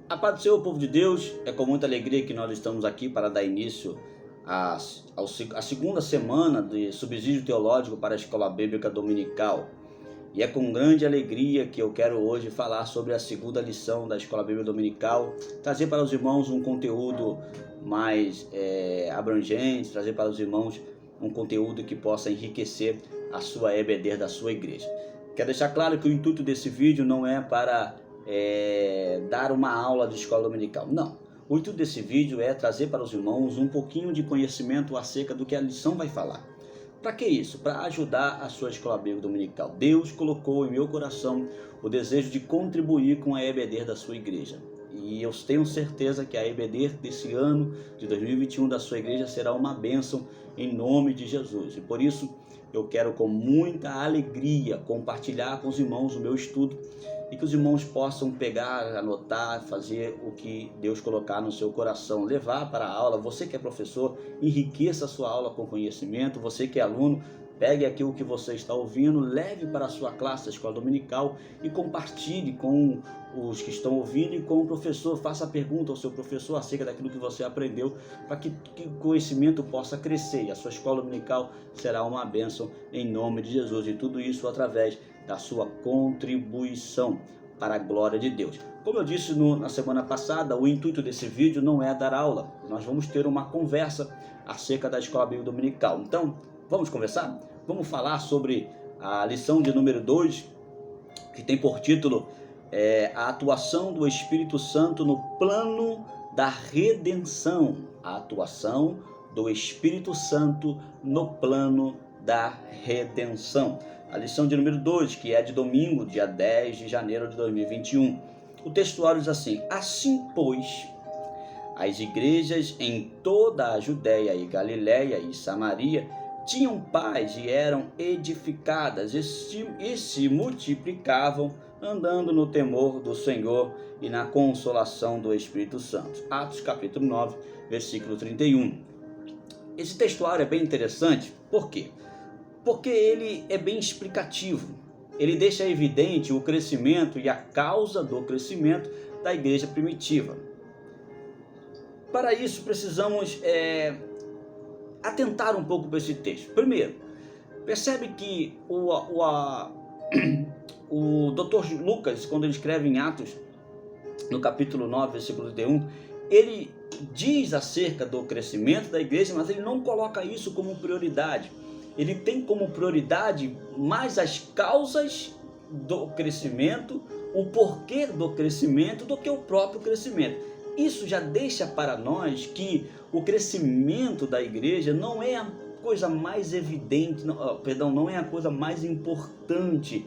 A paz do Senhor, povo de Deus, é com muita alegria que nós estamos aqui para dar início à segunda semana de subsídio teológico para a Escola Bíblica Dominical. E é com grande alegria que eu quero hoje falar sobre a segunda lição da Escola Bíblica Dominical, trazer para os irmãos um conteúdo mais abrangente, trazer para os irmãos um conteúdo que possa enriquecer a sua EBD da sua igreja. Quero deixar claro que o intuito desse vídeo não é para dar uma aula de escola dominical, não. O intuito desse vídeo é trazer para os irmãos um pouquinho de conhecimento acerca do que a lição vai falar. Para que isso? Para ajudar a sua escola bíblica dominical. Deus colocou em meu coração o desejo de contribuir com a EBD da sua igreja. E eu tenho certeza que a EBD desse ano de 2021 da sua igreja será uma bênção em nome de Jesus. E por isso eu quero com muita alegria compartilhar com os irmãos o meu estudo e que os irmãos possam pegar, anotar, fazer o que Deus colocar no seu coração, levar para a aula. Você que é professor, enriqueça a sua aula com conhecimento. Você que é aluno, pegue aquilo que você está ouvindo, leve para a sua classe da escola dominical e compartilhe com os que estão ouvindo e com o professor. Faça pergunta ao seu professor acerca daquilo que você aprendeu, para que o conhecimento possa crescer e a sua escola dominical será uma bênção em nome de Jesus. E tudo isso através da sua contribuição para a glória de Deus. Como eu disse na semana passada, o intuito desse vídeo não é dar aula. Nós vamos ter uma conversa acerca da escola bíblica dominical. Então, vamos conversar? Vamos falar sobre a lição de número 2, que tem por título a atuação do Espírito Santo no plano da redenção. A atuação do Espírito Santo no plano da redenção. A lição de número 2, que é de domingo, dia 10 de janeiro de 2021. O textuário diz assim: assim, pois, as igrejas em toda a Judéia e Galiléia e Samaria tinham paz e eram edificadas e se multiplicavam, andando no temor do Senhor e na consolação do Espírito Santo. Atos capítulo 9, versículo 31. Esse textuário é bem interessante, por quê? Porque ele é bem explicativo. Ele deixa evidente o crescimento e a causa do crescimento da igreja primitiva. Para isso precisamos atentar um pouco para esse texto. Primeiro, percebe que o Dr. Lucas, quando ele escreve em Atos, no capítulo 9, versículo 31, ele diz acerca do crescimento da igreja, mas ele não coloca isso como prioridade. Ele tem como prioridade mais as causas do crescimento, o porquê do crescimento, do que o próprio crescimento. Isso já deixa para nós que o crescimento da igreja não é a coisa mais evidente, não é a coisa mais importante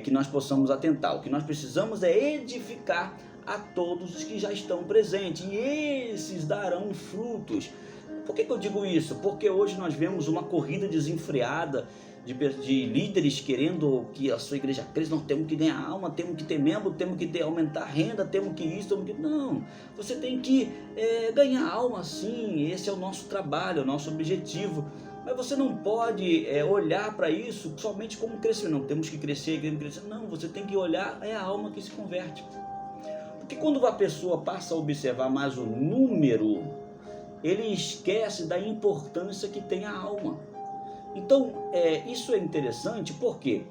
que nós possamos atentar. O que nós precisamos é edificar a todos os que já estão presentes, e esses darão frutos. Por que eu digo isso? Porque hoje nós vemos uma corrida desenfreada de líderes querendo que a sua igreja cresça. Nós temos que ganhar alma, temos que ter membro, temos que aumentar a renda, temos que isso, temos que... Não, você tem que ganhar alma sim, esse é o nosso trabalho, é o nosso objetivo. Mas você não pode olhar para isso somente como crescimento. Não, temos que crescer, queremos crescer. Não, você tem que olhar, é a alma que se converte. Porque quando a pessoa passa a observar mais o número, ele esquece da importância que tem a alma. Então, isso é interessante, por quê?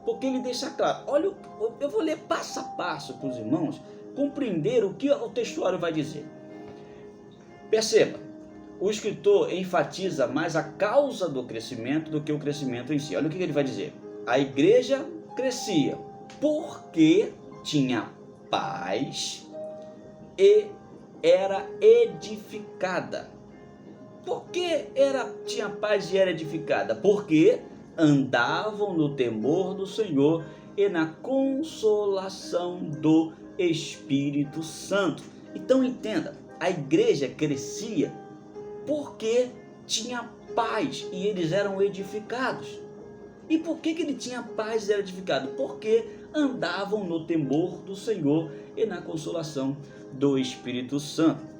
Porque ele deixa claro. Olha, eu vou ler passo a passo para os irmãos compreender o que o textuário vai dizer. Perceba, o escritor enfatiza mais a causa do crescimento do que o crescimento em si. Olha o que ele vai dizer. A igreja crescia porque tinha paz e era edificada. Por que tinha paz e era edificada? Porque andavam no temor do Senhor e na consolação do Espírito Santo. Então entenda, a igreja crescia porque tinha paz e eles eram edificados. E por que ele tinha paz e era edificado? Porque andavam no temor do Senhor e na consolação do Espírito Santo.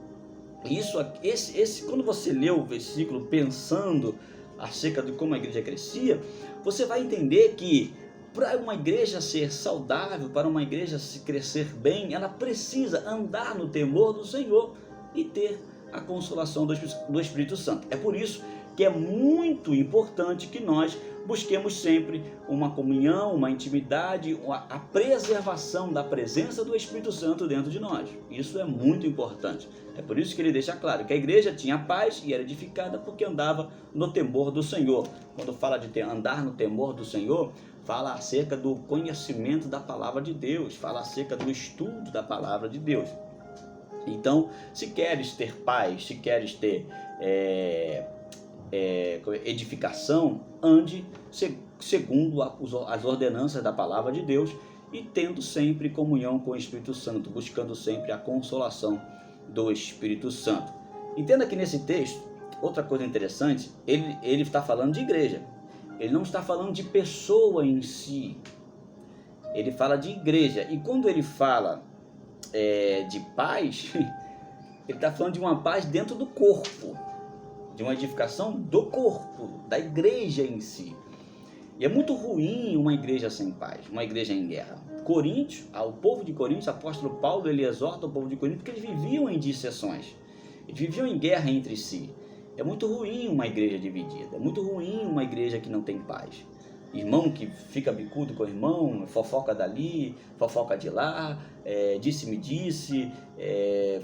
Quando você lê o versículo pensando acerca de como a igreja crescia, você vai entender que para uma igreja ser saudável, para uma igreja se crescer bem, ela precisa andar no temor do Senhor e ter a consolação do Espírito Santo. É por isso que é muito importante que nós busquemos sempre uma comunhão, uma intimidade, a preservação da presença do Espírito Santo dentro de nós. Isso é muito importante. É por isso que ele deixa claro que a igreja tinha paz e era edificada porque andava no temor do Senhor. Quando fala de andar no temor do Senhor, fala acerca do conhecimento da palavra de Deus, fala acerca do estudo da palavra de Deus. Então, se queres ter paz, se queres ter edificação, ande segundo as ordenanças da palavra de Deus e tendo sempre comunhão com o Espírito Santo, buscando sempre a consolação do Espírito Santo. Entenda que nesse texto, outra coisa interessante, ele está falando de igreja, ele não está falando de pessoa em si, ele fala de igreja. E quando ele fala de paz, ele está falando de uma paz dentro do corpo, de uma edificação do corpo, da igreja em si. E é muito ruim uma igreja sem paz, uma igreja em guerra. Coríntios, o povo de Coríntios, o apóstolo Paulo, ele exorta o povo de Coríntios porque eles viviam em dissensões, eles viviam em guerra entre si. É muito ruim uma igreja dividida, é muito ruim uma igreja que não tem paz. Irmão que fica bicudo com o irmão, fofoca dali, fofoca de lá, disse-me disse,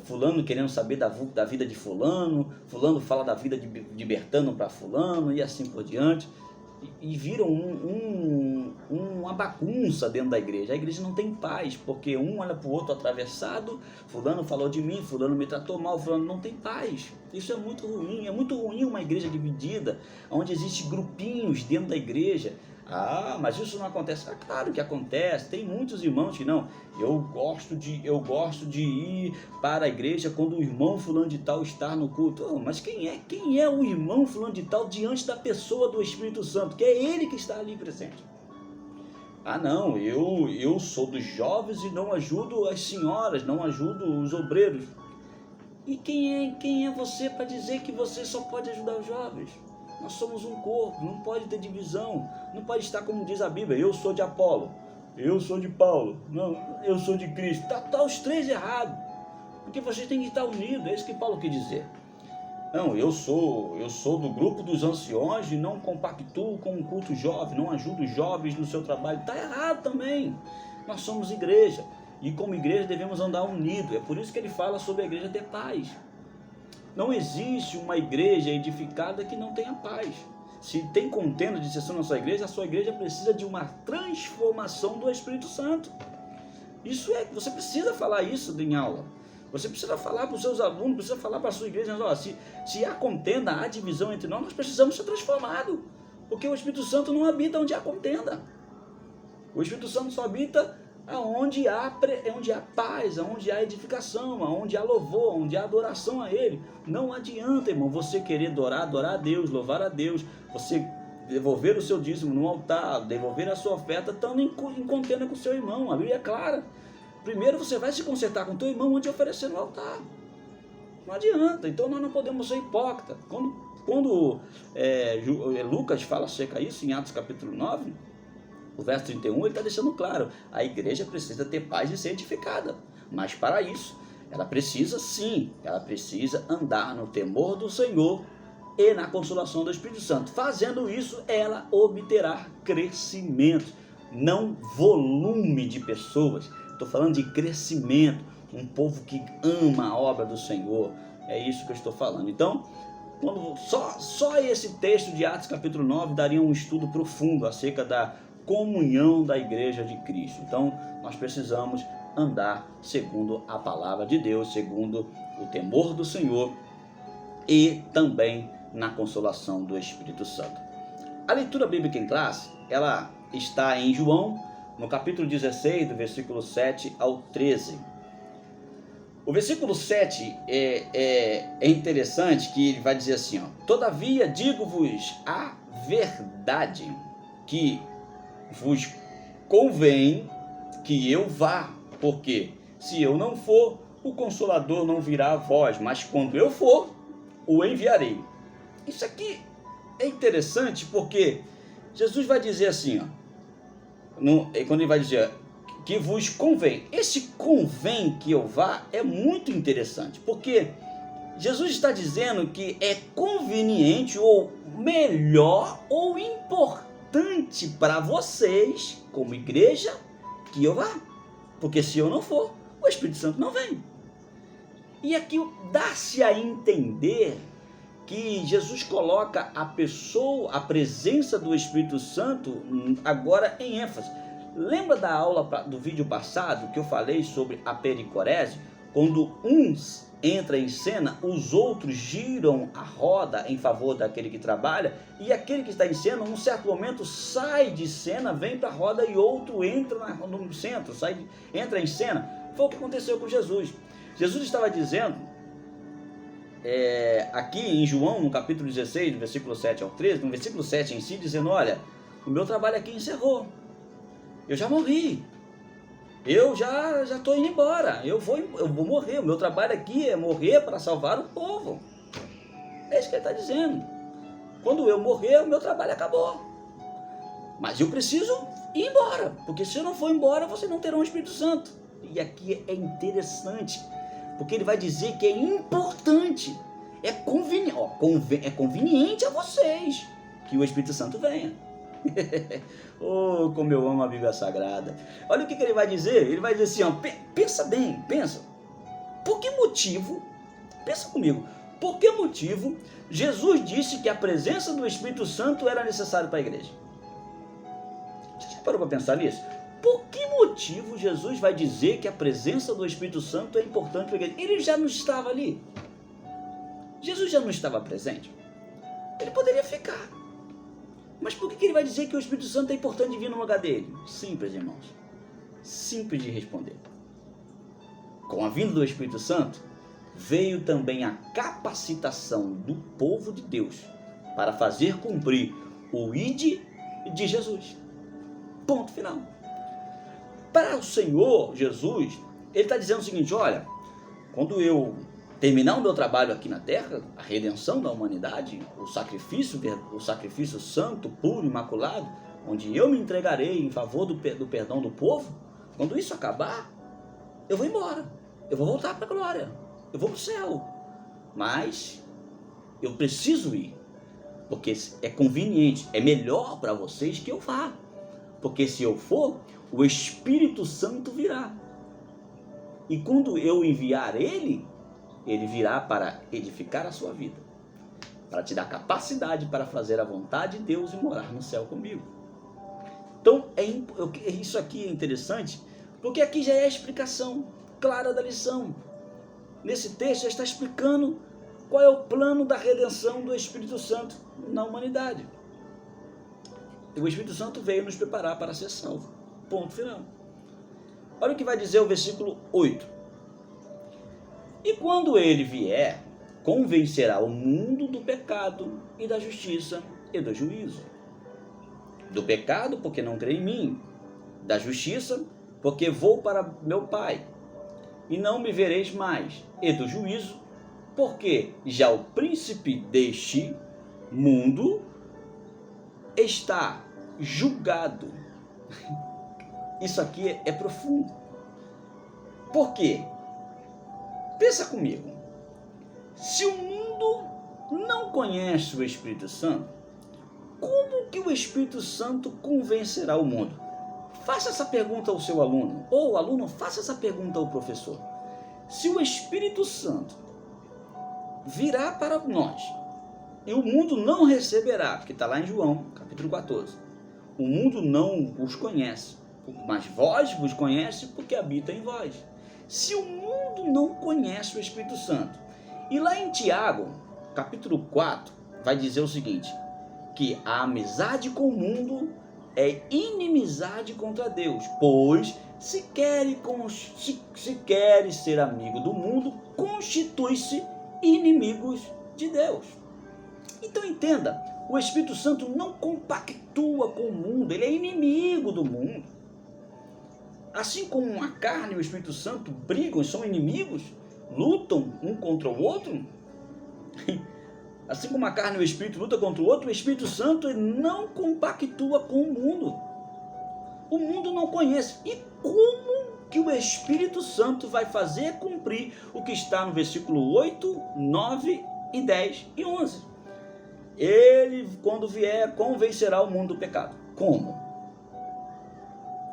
fulano querendo saber da vida de fulano, fulano fala da vida de Bertano para fulano e assim por diante. E viram uma bagunça dentro da igreja. A igreja não tem paz, porque um olha para o outro atravessado, fulano falou de mim, fulano me tratou mal, fulano não tem paz. Isso é muito ruim uma igreja dividida, onde existem grupinhos dentro da igreja. Mas isso não acontece. Claro que acontece, tem muitos irmãos que não. Eu gosto de ir para a igreja quando o irmão fulano de tal está no culto. Mas quem é o irmão fulano de tal diante da pessoa do Espírito Santo? Que é ele que está ali presente. Não, eu sou dos jovens e não ajudo as senhoras, não ajudo os obreiros. E quem é você para dizer que você só pode ajudar os jovens? Nós somos um corpo, não pode ter divisão, não pode estar como diz a Bíblia, eu sou de Apolo, eu sou de Paulo, não, eu sou de Cristo. Tá os três errados, porque vocês têm que estar unidos, é isso que Paulo quis dizer. Não, eu sou do grupo dos anciões e não compactuo com o culto jovem, não ajudo os jovens no seu trabalho. Está errado também. Nós somos igreja e como igreja devemos andar unidos. É por isso que ele fala sobre a igreja ter paz. Não existe uma igreja edificada que não tenha paz. Se tem contenda de dissensão na sua igreja, a sua igreja precisa de uma transformação do Espírito Santo. Você precisa falar isso em aula. Você precisa falar para os seus alunos, precisa falar para a sua igreja. Se há contenda, há divisão entre nós precisamos ser transformados. Porque o Espírito Santo não habita onde há contenda. O Espírito Santo só habita onde há paz, onde há edificação, onde há louvor, onde há adoração a Ele. Não adianta, irmão, você querer adorar a Deus, louvar a Deus, você devolver o seu dízimo no altar, devolver a sua oferta, estando em contenda com o seu irmão. A Bíblia é clara. Primeiro você vai se consertar com o teu irmão antes de oferecer no altar. Não adianta, então nós não podemos ser hipócritas. Quando Lucas fala acerca disso, em Atos capítulo 9, o verso 31, ele está deixando claro, a igreja precisa ter paz e ser edificada, mas para isso, ela precisa andar no temor do Senhor e na consolação do Espírito Santo. Fazendo isso, ela obterá crescimento, não volume de pessoas. Estou falando de crescimento, um povo que ama a obra do Senhor, é isso que eu estou falando. Então, só esse texto de Atos capítulo 9 daria um estudo profundo acerca da comunhão da igreja de Cristo. Então nós precisamos andar segundo a palavra de Deus, segundo o temor do Senhor e também na consolação do Espírito Santo. A leitura bíblica em classe, ela está em João, no capítulo 16, do versículo 7 ao 13. O versículo 7 é interessante, que ele vai dizer assim, todavia digo-vos a verdade, que vos convém que eu vá, porque se eu não for, o Consolador não virá a vós, mas quando eu for, o enviarei. Isso aqui é interessante porque Jesus vai dizer assim, quando ele vai dizer que vos convém, esse convém que eu vá é muito interessante, porque Jesus está dizendo que é conveniente ou melhor ou importante para vocês, como igreja, que eu vá. Porque se eu não for, o Espírito Santo não vem. E aqui dá-se a entender que Jesus coloca a pessoa, a presença do Espírito Santo agora em ênfase. Lembra da aula do vídeo passado que eu falei sobre a pericorese? Quando uns entra em cena, os outros giram a roda em favor daquele que trabalha, e aquele que está em cena, num certo momento, sai de cena, vem para a roda, e outro entra no centro, entra em cena. Foi o que aconteceu com Jesus. Jesus estava dizendo, aqui em João, no capítulo 16, no versículo 7 ao 13, no versículo 7 em si, dizendo, olha, o meu trabalho aqui encerrou, eu já morri, eu já estou indo embora, eu vou morrer, o meu trabalho aqui é morrer para salvar o povo. É isso que ele está dizendo. Quando eu morrer, o meu trabalho acabou. Mas eu preciso ir embora, porque se eu não for embora, vocês não terão o Espírito Santo. E aqui é interessante, porque ele vai dizer que é importante, é conveniente a vocês que o Espírito Santo venha. Oh, como eu amo a Bíblia Sagrada. Olha o que ele vai dizer. Ele vai dizer assim, pensa bem, pensa. Por que motivo, pensa comigo, por que motivo Jesus disse que a presença do Espírito Santo era necessária para a igreja? Você já parou para pensar nisso? Por que motivo Jesus vai dizer que a presença do Espírito Santo é importante para a igreja? Ele já não estava ali. Jesus já não estava presente. Ele poderia ficar. Mas por que ele vai dizer que o Espírito Santo é importante vir no lugar dele? Simples, irmãos. Simples de responder. Com a vinda do Espírito Santo, veio também a capacitação do povo de Deus para fazer cumprir o ID de Jesus. Ponto final. Para o Senhor Jesus, ele está dizendo o seguinte, olha, quando eu terminar o meu trabalho aqui na terra, a redenção da humanidade, o sacrifício santo, puro, imaculado, onde eu me entregarei em favor do perdão do povo, quando isso acabar, eu vou embora, eu vou voltar para a glória, eu vou para o céu, mas eu preciso ir, porque é conveniente, é melhor para vocês que eu vá, porque se eu for, o Espírito Santo virá, e quando eu enviar ele virá para edificar a sua vida, para te dar capacidade para fazer a vontade de Deus e morar no céu comigo. Então, isso aqui é interessante, porque aqui já é a explicação clara da lição. Nesse texto já está explicando qual é o plano da redenção do Espírito Santo na humanidade. O Espírito Santo veio nos preparar para ser salvo. Ponto final. Olha o que vai dizer o versículo 8. E quando ele vier, convencerá o mundo do pecado e da justiça e do juízo. Do pecado, porque não crê em mim. Da justiça, porque vou para meu Pai, e não me vereis mais. E do juízo, porque já o príncipe deste mundo está julgado. Isso aqui é profundo. Por quê? Pensa comigo, se o mundo não conhece o Espírito Santo, como que o Espírito Santo convencerá o mundo? Faça essa pergunta ao seu aluno, ou o aluno faça essa pergunta ao professor. Se o Espírito Santo virá para nós, e o mundo não receberá, porque está lá em João, capítulo 14, o mundo não os conhece, mas vós vos conhece porque habita em vós. Se o mundo não conhece o Espírito Santo, e lá em Tiago, capítulo 4, vai dizer o seguinte, que a amizade com o mundo é inimizade contra Deus, pois se queres ser amigo do mundo, constitui-se inimigos de Deus. Então entenda, o Espírito Santo não compactua com o mundo, ele é inimigo do mundo. Assim como a carne e o Espírito Santo brigam, são inimigos, lutam um contra o outro, assim como a carne e o Espírito lutam contra o outro, o Espírito Santo não compactua com o mundo. o mundo não conhece. E como que o Espírito Santo vai fazer cumprir o que está no versículo 8, 9 e 10 e 11? Ele, quando vier, convencerá o mundo do pecado. Como?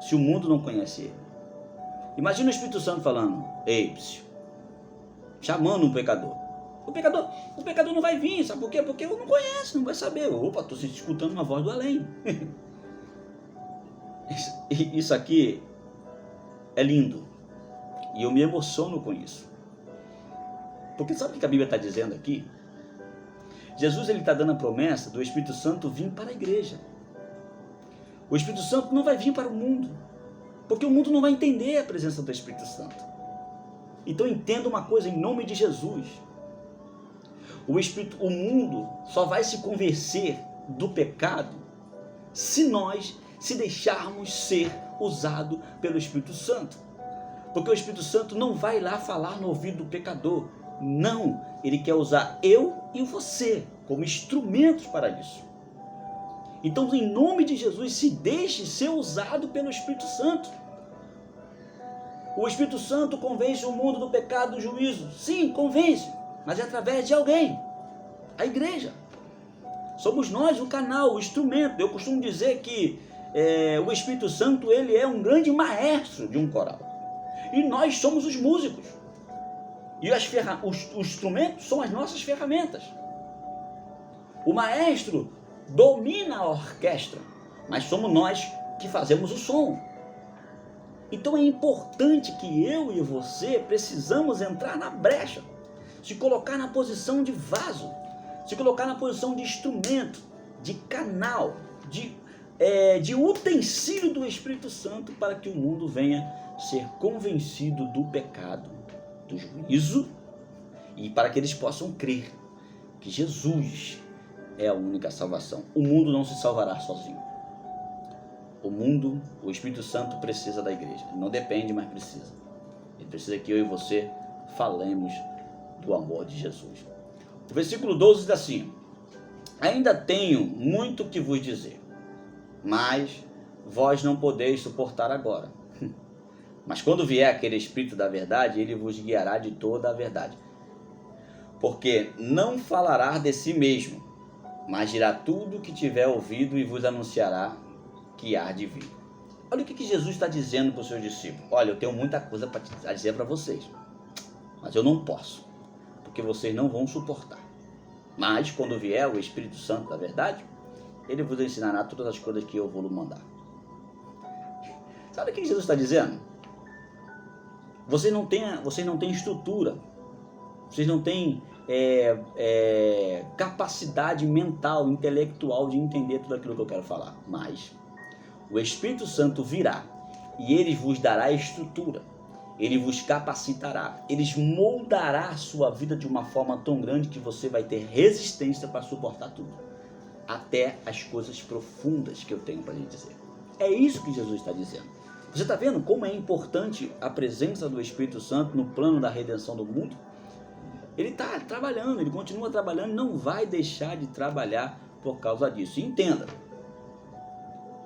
Se o mundo não conhece ele. Imagina o Espírito Santo falando: ei, psiu, chamando um pecador. O pecador não vai vir, sabe por quê? Porque eu não conheço, não vai saber. Opa, estou escutando uma voz do além. Isso aqui é lindo. E eu me emociono com isso. Porque sabe o que a Bíblia está dizendo aqui? Jesus está dando a promessa do Espírito Santo vir para a igreja. O Espírito Santo não vai vir para o mundo, porque o mundo não vai entender a presença do Espírito Santo. Então entenda uma coisa em nome de Jesus. O mundo só vai se convencer do pecado se nós se deixarmos ser usado pelo Espírito Santo. Porque o Espírito Santo não vai lá falar no ouvido do pecador. Não, ele quer usar eu e você como instrumentos para isso. Então, em nome de Jesus, se deixe ser usado pelo Espírito Santo. O Espírito Santo convence o mundo do pecado, do juízo. Sim, convence, mas é através de alguém, a igreja. Somos nós o canal, o instrumento. Eu costumo dizer que o Espírito Santo, ele é um grande maestro de um coral. E nós somos os músicos. E os instrumentos são as nossas ferramentas. O maestro domina a orquestra, mas somos nós que fazemos o som. Então é importante que eu e você precisamos entrar na brecha, se colocar na posição de vaso, se colocar na posição de instrumento, de canal, de utensílio do Espírito Santo, para que o mundo venha ser convencido do pecado, do juízo, e para que eles possam crer que Jesus é a única salvação. O mundo não se salvará sozinho. O Espírito Santo precisa da igreja. Não depende, mas precisa. Ele precisa que eu e você falemos do amor de Jesus. O versículo 12 diz assim: ainda tenho muito que vos dizer, mas vós não podeis suportar agora. Mas quando vier aquele Espírito da verdade, ele vos guiará de toda a verdade. Porque não falará de si mesmo, mas dirá tudo o que tiver ouvido e vos anunciará que há de vir. Olha o que Jesus está dizendo para os seus discípulos. Olha, eu tenho muita coisa para dizer para vocês, mas eu não posso, porque vocês não vão suportar. Mas quando vier o Espírito Santo da verdade, ele vos ensinará todas as coisas que eu vou lhe mandar. Sabe o que Jesus está dizendo? Vocês não têm estrutura, vocês não têm capacidade mental, intelectual de entender tudo aquilo que eu quero falar. Mas o Espírito Santo virá e ele vos dará estrutura, ele vos capacitará, ele moldará a sua vida de uma forma tão grande que você vai ter resistência para suportar tudo, até as coisas profundas que eu tenho para lhe dizer. É isso que Jesus está dizendo. Você está vendo como é importante a presença do Espírito Santo no plano da redenção do mundo? Ele está trabalhando, ele continua trabalhando, não vai deixar de trabalhar por causa disso. E entenda,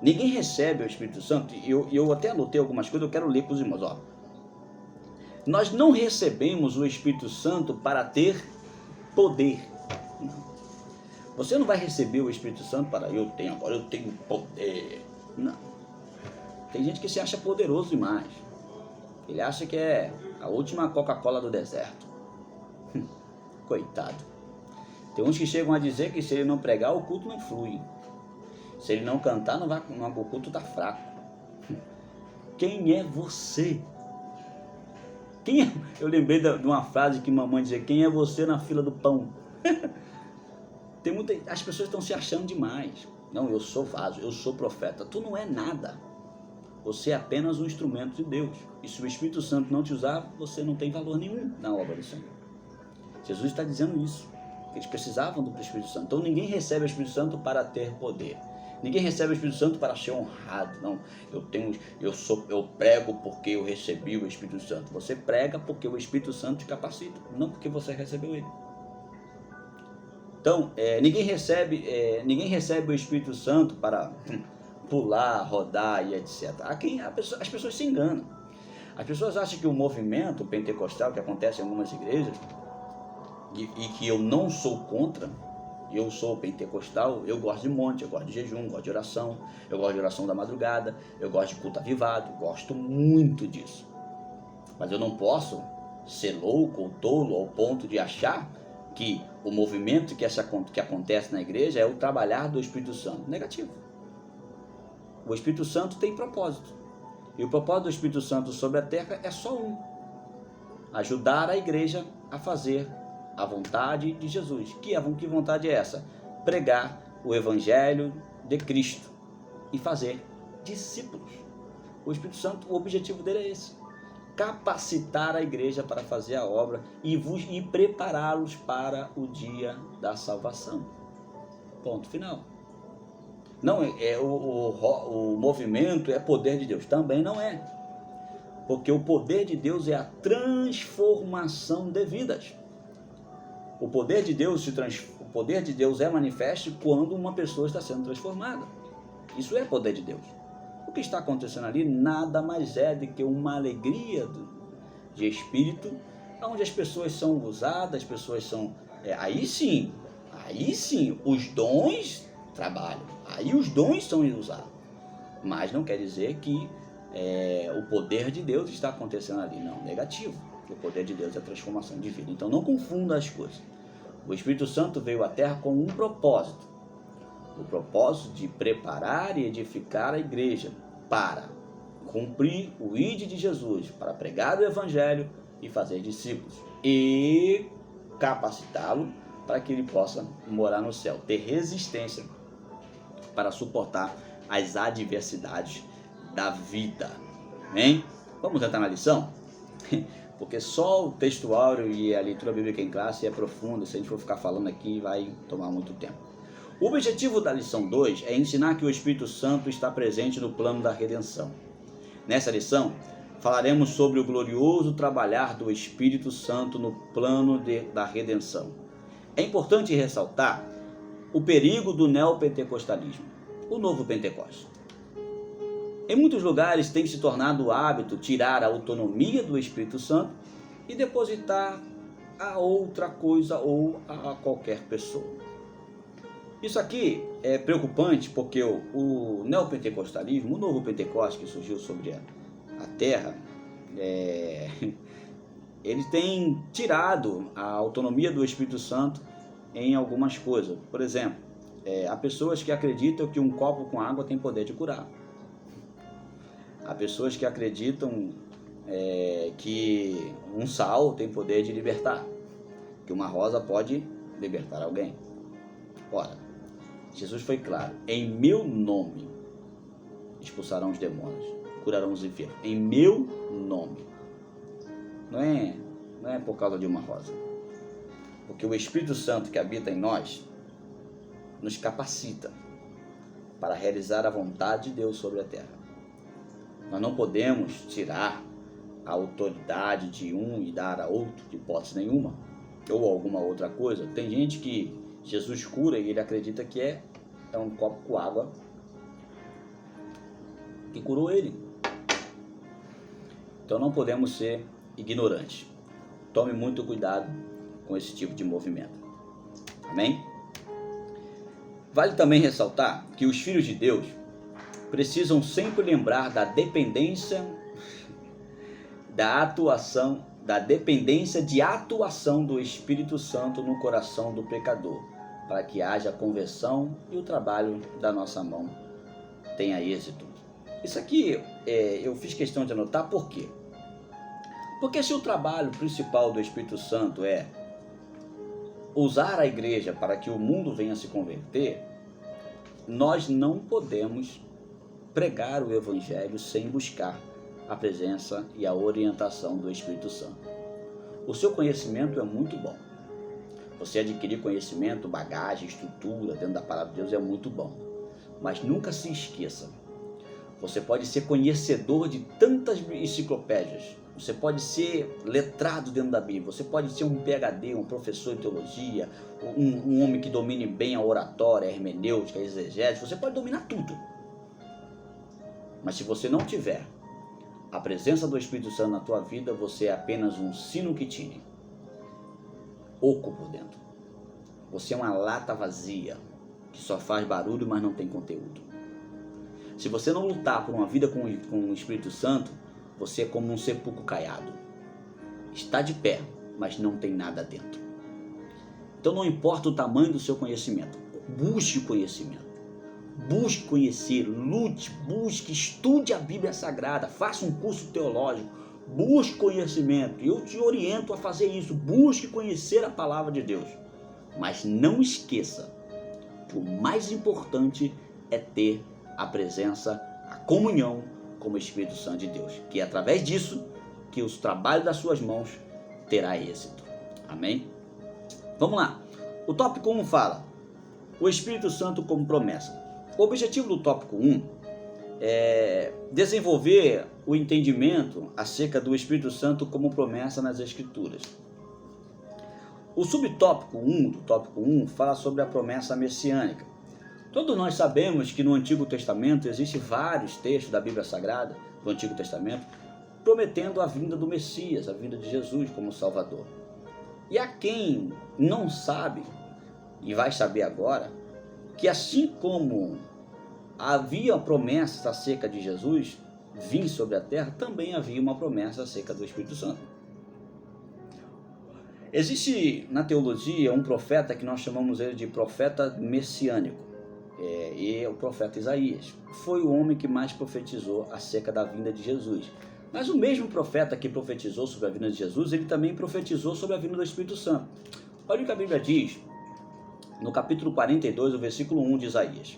ninguém recebe o Espírito Santo, e eu até anotei algumas coisas, eu quero ler para os irmãos. Ó. Nós não recebemos o Espírito Santo para ter poder. Não. Você não vai receber o Espírito Santo para agora eu tenho poder. Não. Tem gente que se acha poderoso demais. Ele acha que é a última Coca-Cola do deserto. Coitado. Tem uns que chegam a dizer que se ele não pregar, o culto não flui. Se ele não cantar, o culto está fraco. Quem é você? Eu lembrei de uma frase que mamãe dizia: quem é você na fila do pão? As pessoas estão se achando demais. Não, eu sou vaso, eu sou profeta. Tu não é nada. Você é apenas um instrumento de Deus. E se o Espírito Santo não te usar, você não tem valor nenhum na obra do Senhor. Jesus está dizendo isso. Eles precisavam do Espírito Santo. Então ninguém recebe o Espírito Santo para ter poder. Ninguém recebe o Espírito Santo para ser honrado. Não, eu prego porque eu recebi o Espírito Santo. Você prega porque o Espírito Santo te capacita, não porque você recebeu ele. Então, ninguém recebe o Espírito Santo pular, rodar e etc. As pessoas se enganam. As pessoas acham que o movimento pentecostal que acontece em algumas igrejas, e que eu não sou contra, eu sou pentecostal, eu gosto de monte, eu gosto de jejum, gosto de oração, eu gosto de oração da madrugada, eu gosto de culto avivado, gosto muito disso. Mas eu não posso ser louco ou tolo ao ponto de achar que o movimento que acontece na igreja é o trabalhar do Espírito Santo. Negativo. O Espírito Santo tem propósito. E o propósito do Espírito Santo sobre a terra é só um: ajudar a igreja a fazer a vontade de Jesus. Que vontade é essa? Pregar o Evangelho de Cristo e fazer discípulos. O Espírito Santo, o objetivo dele é esse: capacitar a igreja para fazer a obra e prepará-los para o dia da salvação. Ponto final. Não é o movimento é poder de Deus, também não é, porque o poder de Deus é a transformação de vidas. O poder de Deus é manifesto quando uma pessoa está sendo transformada. Isso é poder de Deus. O que está acontecendo ali nada mais é do que uma alegria de espírito, onde as pessoas são usadas, as pessoas são... Aí sim, os dons trabalham, aí os dons são usados. Mas não quer dizer que o poder de Deus está acontecendo ali, não, negativo. O poder de Deus é a transformação de vida. Então não confunda as coisas. O Espírito Santo veio à terra com um propósito. O propósito de preparar e edificar a igreja para cumprir o ID de Jesus, para pregar o Evangelho e fazer discípulos. E capacitá-lo para que ele possa morar no céu, ter resistência para suportar as adversidades da vida. Amém? Vamos entrar na lição? Porque só o texto áureo e a leitura bíblica em classe é profundo. Se a gente for ficar falando aqui, vai tomar muito tempo. O objetivo da lição 2 é ensinar que o Espírito Santo está presente no plano da redenção. Nessa lição, falaremos sobre o glorioso trabalhar do Espírito Santo no plano da redenção. É importante ressaltar o perigo do neopentecostalismo, o novo Pentecostes. Em muitos lugares tem se tornado hábito tirar a autonomia do Espírito Santo e depositar a outra coisa ou a qualquer pessoa. Isso aqui é preocupante porque o neopentecostalismo, o novo Pentecostes que surgiu sobre a terra, ele tem tirado a autonomia do Espírito Santo em algumas coisas. Por exemplo, há pessoas que acreditam que um copo com água tem poder de curar. Há pessoas que acreditam que um sal tem poder de libertar, que uma rosa pode libertar alguém. Ora, Jesus foi claro: em meu nome expulsarão os demônios, curarão os enfermos. Em meu nome. Não é por causa de uma rosa. Porque o Espírito Santo que habita em nós nos capacita para realizar a vontade de Deus sobre a terra. Nós não podemos tirar a autoridade de um e dar a outro, de hipótese nenhuma, ou alguma outra coisa. Tem gente que Jesus cura e ele acredita que é um copo com água que curou ele. Então não podemos ser ignorantes. Tome muito cuidado com esse tipo de movimento. Amém? Vale também ressaltar que os filhos de Deus precisam sempre lembrar da dependência de atuação do Espírito Santo no coração do pecador, para que haja conversão e o trabalho da nossa mão tenha êxito. Isso aqui eu fiz questão de anotar. Por quê? Porque se o trabalho principal do Espírito Santo é usar a igreja para que o mundo venha se converter, nós não podemos pregar o Evangelho sem buscar a presença e a orientação do Espírito Santo. O seu conhecimento é muito bom. Você adquirir conhecimento, bagagem, estrutura dentro da palavra de Deus é muito bom. Mas nunca se esqueça, você pode ser conhecedor de tantas enciclopédias, você pode ser letrado dentro da Bíblia, você pode ser um PhD, um professor de teologia, um homem que domine bem a oratória, a hermenêutica, a exegese, você pode dominar tudo. Mas se você não tiver a presença do Espírito Santo na tua vida, você é apenas um sino que tine, oco por dentro. Você é uma lata vazia, que só faz barulho, mas não tem conteúdo. Se você não lutar por uma vida com o Espírito Santo, você é como um sepulcro caiado. Está de pé, mas não tem nada dentro. Então não importa o tamanho do seu conhecimento, busque conhecimento. Busque conhecer, lute, busque, estude a Bíblia Sagrada, faça um curso teológico, busque conhecimento. Eu te oriento a fazer isso, busque conhecer a palavra de Deus. Mas não esqueça que o mais importante é ter a presença, a comunhão com o Espírito Santo de Deus, que é através disso que os trabalhos das suas mãos terá êxito. Amém? Vamos lá. O tópico 1 fala: o Espírito Santo como promessa. O objetivo do tópico 1 é desenvolver o entendimento acerca do Espírito Santo como promessa nas Escrituras. O subtópico 1 do tópico 1 fala sobre a promessa messiânica. Todos nós sabemos que no Antigo Testamento existem vários textos da Bíblia Sagrada, do Antigo Testamento, prometendo a vinda do Messias, a vinda de Jesus como Salvador. E a quem não sabe, e vai saber agora, que assim como havia promessas acerca de Jesus vir sobre a terra, também havia uma promessa acerca do Espírito Santo. Existe na teologia um profeta que nós chamamos ele de profeta messiânico, e é o profeta Isaías. Foi o homem que mais profetizou acerca da vinda de Jesus. Mas o mesmo profeta que profetizou sobre a vinda de Jesus, ele também profetizou sobre a vinda do Espírito Santo. Olha o que a Bíblia diz no capítulo 42, o versículo 1 de Isaías.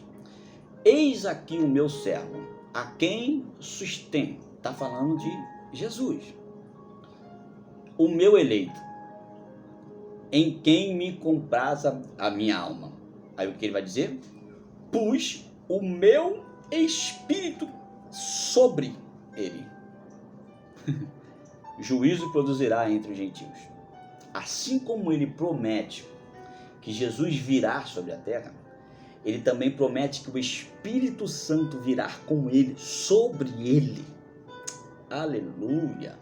Eis aqui o meu servo, a quem sustento. Está falando de Jesus. O meu eleito, em quem me compraz a minha alma. Aí o que ele vai dizer? Pus o meu espírito sobre ele. Juízo produzirá entre os gentios. Assim como ele promete que Jesus virá sobre a terra, ele também promete que o Espírito Santo virá com ele, sobre ele. Aleluia!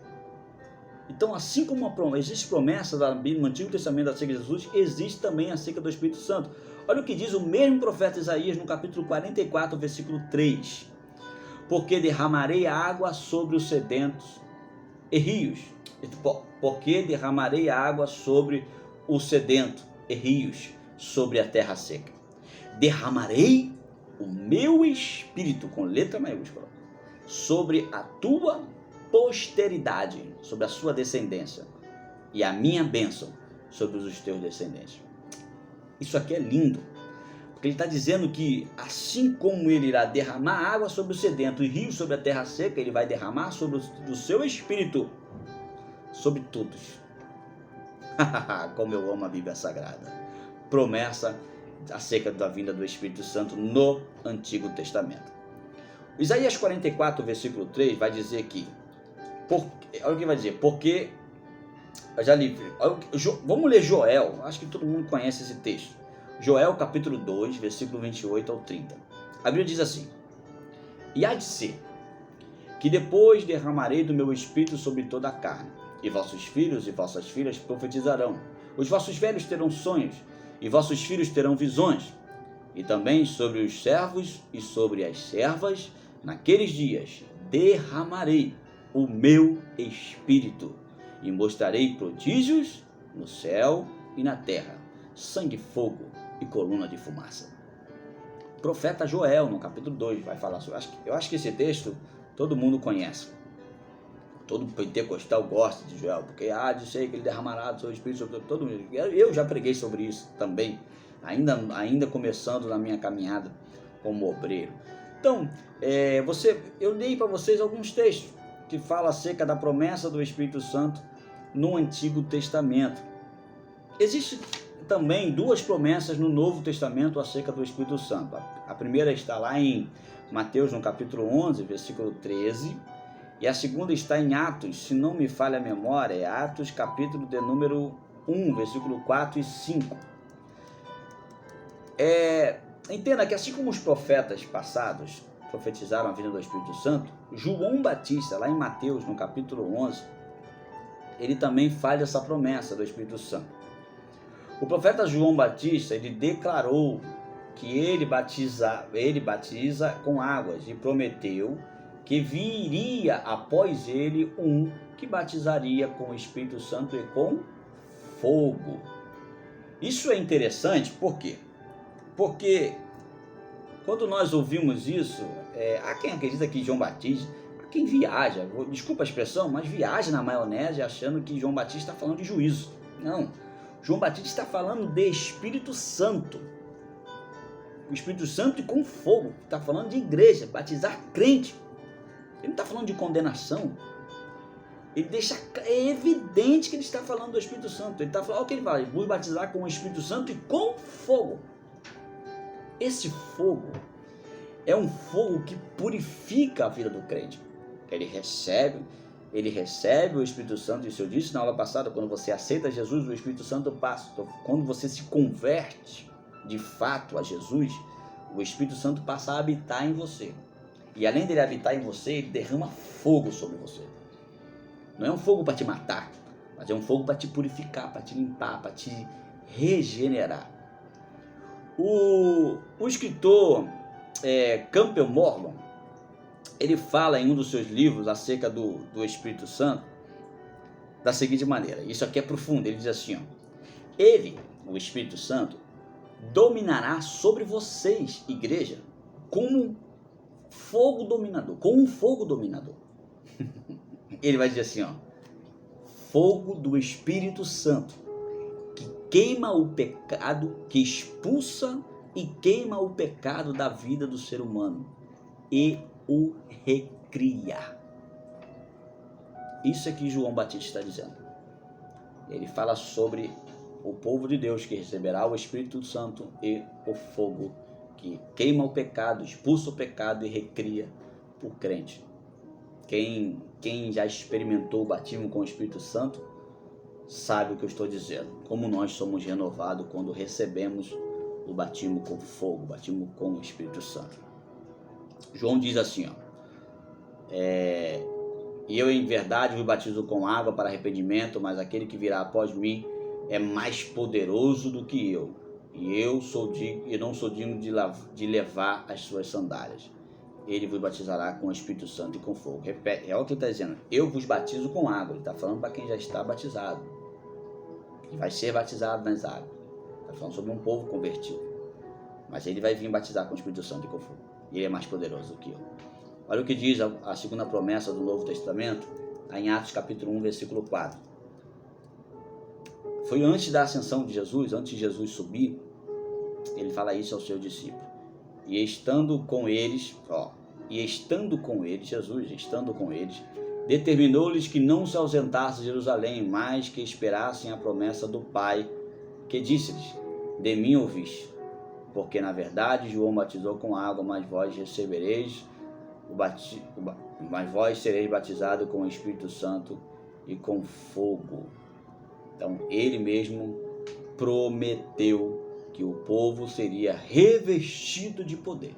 Então, assim como existe promessa da Bíblia no Antigo Testamento acerca de Jesus, existe também acerca do Espírito Santo. Olha o que diz o mesmo profeta Isaías no capítulo 44, versículo 3. Porque derramarei água sobre os sedentos e rios. Porque derramarei água sobre o sedento e rios, sobre a terra seca. Derramarei o meu espírito, com letra maiúscula, sobre a tua posteridade, sobre a sua descendência, e a minha bênção sobre os teus descendentes. Isso aqui é lindo, porque ele está dizendo que assim como ele irá derramar água sobre o sedento e rio sobre a terra seca, ele vai derramar sobre o seu espírito sobre todos. Como eu amo a Bíblia Sagrada. Promessa acerca da vinda do Espírito Santo no Antigo Testamento. Isaías 44, versículo 3 vai dizer que, olha o que vai dizer, porque, eu já li, vamos ler Joel, acho que todo mundo conhece esse texto. Joel capítulo 2, versículo 28 ao 30. A Bíblia diz assim: e há de ser, que depois derramarei do meu espírito sobre toda a carne, e vossos filhos e vossas filhas profetizarão, os vossos velhos terão sonhos, e vossos filhos terão visões, e também sobre os servos e sobre as servas, naqueles dias, derramarei o meu espírito, e mostrarei prodígios no céu e na terra, sangue, fogo e coluna de fumaça. Profeta Joel, no capítulo 2, vai falar sobre. Eu acho que esse texto todo mundo conhece. Todo pentecostal gosta de Joel, porque diz aí que ele derramará do seu espírito sobre todo mundo. Eu já preguei sobre isso também, ainda começando na minha caminhada como obreiro. Então, eu dei para vocês alguns textos que falam acerca da promessa do Espírito Santo no Antigo Testamento. Existem também duas promessas no Novo Testamento acerca do Espírito Santo. A primeira está lá em Mateus, no capítulo 11, versículo 13, e a segunda está em Atos, se não me falha a memória, é Atos, capítulo de número 1, versículo 4 e 5. Entenda que assim como os profetas passados profetizaram a vinda do Espírito Santo, João Batista, lá em Mateus, no capítulo 11, ele também faz essa promessa do Espírito Santo. O profeta João Batista, ele declarou que ele batiza com águas e prometeu que viria após ele um que batizaria com o Espírito Santo e com fogo. Isso é interessante, por quê? Porque quando nós ouvimos isso, há quem acredita que João Batista, há quem viaja, desculpa a expressão, mas viaja na maionese achando que João Batista está falando de juízo. Não, João Batista está falando de Espírito Santo. O Espírito Santo e com fogo, está falando de igreja, batizar crente. Ele não está falando de condenação. Ele deixa, é evidente que ele está falando do Espírito Santo. Ele está falando, olha o que ele fala, ele vou batizar com o Espírito Santo e com fogo. Esse fogo é um fogo que purifica a vida do crente. Ele recebe o Espírito Santo, isso eu disse na aula passada, quando você aceita Jesus, o Espírito Santo passa. Então, quando você se converte de fato a Jesus, o Espírito Santo passa a habitar em você. E além dele habitar em você, ele derrama fogo sobre você. Não é um fogo para te matar, mas é um fogo para te purificar, para te limpar, para te regenerar. O escritor Campbell Morgan, ele fala em um dos seus livros acerca do Espírito Santo da seguinte maneira, isso aqui é profundo, ele diz assim, ele, o Espírito Santo, dominará sobre vocês, igreja, como fogo dominador, com um fogo dominador. Ele vai dizer assim, fogo do Espírito Santo, que queima o pecado, que expulsa e queima o pecado da vida do ser humano e o recria. Isso é que João Batista está dizendo. Ele fala sobre o povo de Deus que receberá o Espírito Santo e o fogo que queima o pecado, expulsa o pecado e recria o crente. Quem já experimentou o batismo com o Espírito Santo sabe o que eu estou dizendo. Como nós somos renovados quando recebemos o batismo com fogo, o batismo com o Espírito Santo. João diz assim, e eu em verdade vos batizo com água para arrependimento, mas aquele que virá após mim é mais poderoso do que eu, e eu não sou digno de levar as suas sandálias. Ele vos batizará com o Espírito Santo e com fogo. Repete, é o que ele está dizendo. Eu vos batizo com água. Ele está falando para quem já está batizado. Ele vai ser batizado nas águas. Está falando sobre um povo convertido. Mas ele vai vir batizar com o Espírito Santo e com fogo. Ele é mais poderoso do que eu. Olha o que diz a segunda promessa do Novo Testamento, em Atos capítulo 1, versículo 4. Foi antes da ascensão de Jesus, antes de Jesus subir, ele fala isso aos seus discípulos. E estando com eles, Jesus, estando com eles, determinou-lhes que não se ausentassem de Jerusalém, mas que esperassem a promessa do Pai, que disse-lhes, de mim ouviste, porque na verdade João batizou com água, mas vós sereis batizados com o Espírito Santo e com fogo. Então ele mesmo prometeu que o povo seria revestido de poder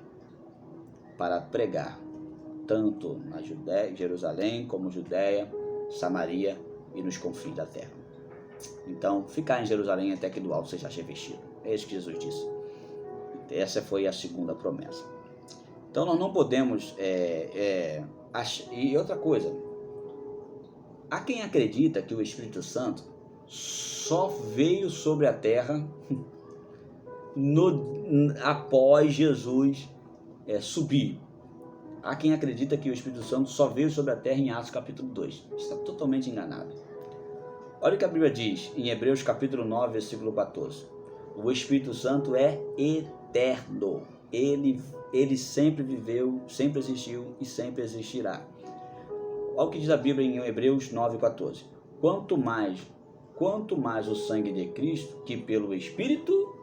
para pregar tanto na Judéia, Jerusalém, como Judéia, Samaria e nos confins da terra. Então, ficar em Jerusalém até que do alto seja revestido. É isso que Jesus disse. Essa foi a segunda promessa. Então, nós não podemos... E outra coisa, há quem acredita que o Espírito Santo só veio sobre a terra após Jesus subir. Há quem acredita que o Espírito Santo só veio sobre a terra em Atos capítulo 2. Está totalmente enganado. Olha o que a Bíblia diz em Hebreus capítulo 9, versículo 14. O Espírito Santo é eterno. Ele sempre viveu, sempre existiu e sempre existirá. Olha o que diz a Bíblia em Hebreus 9, 14. Quanto mais o sangue de Cristo, que pelo Espírito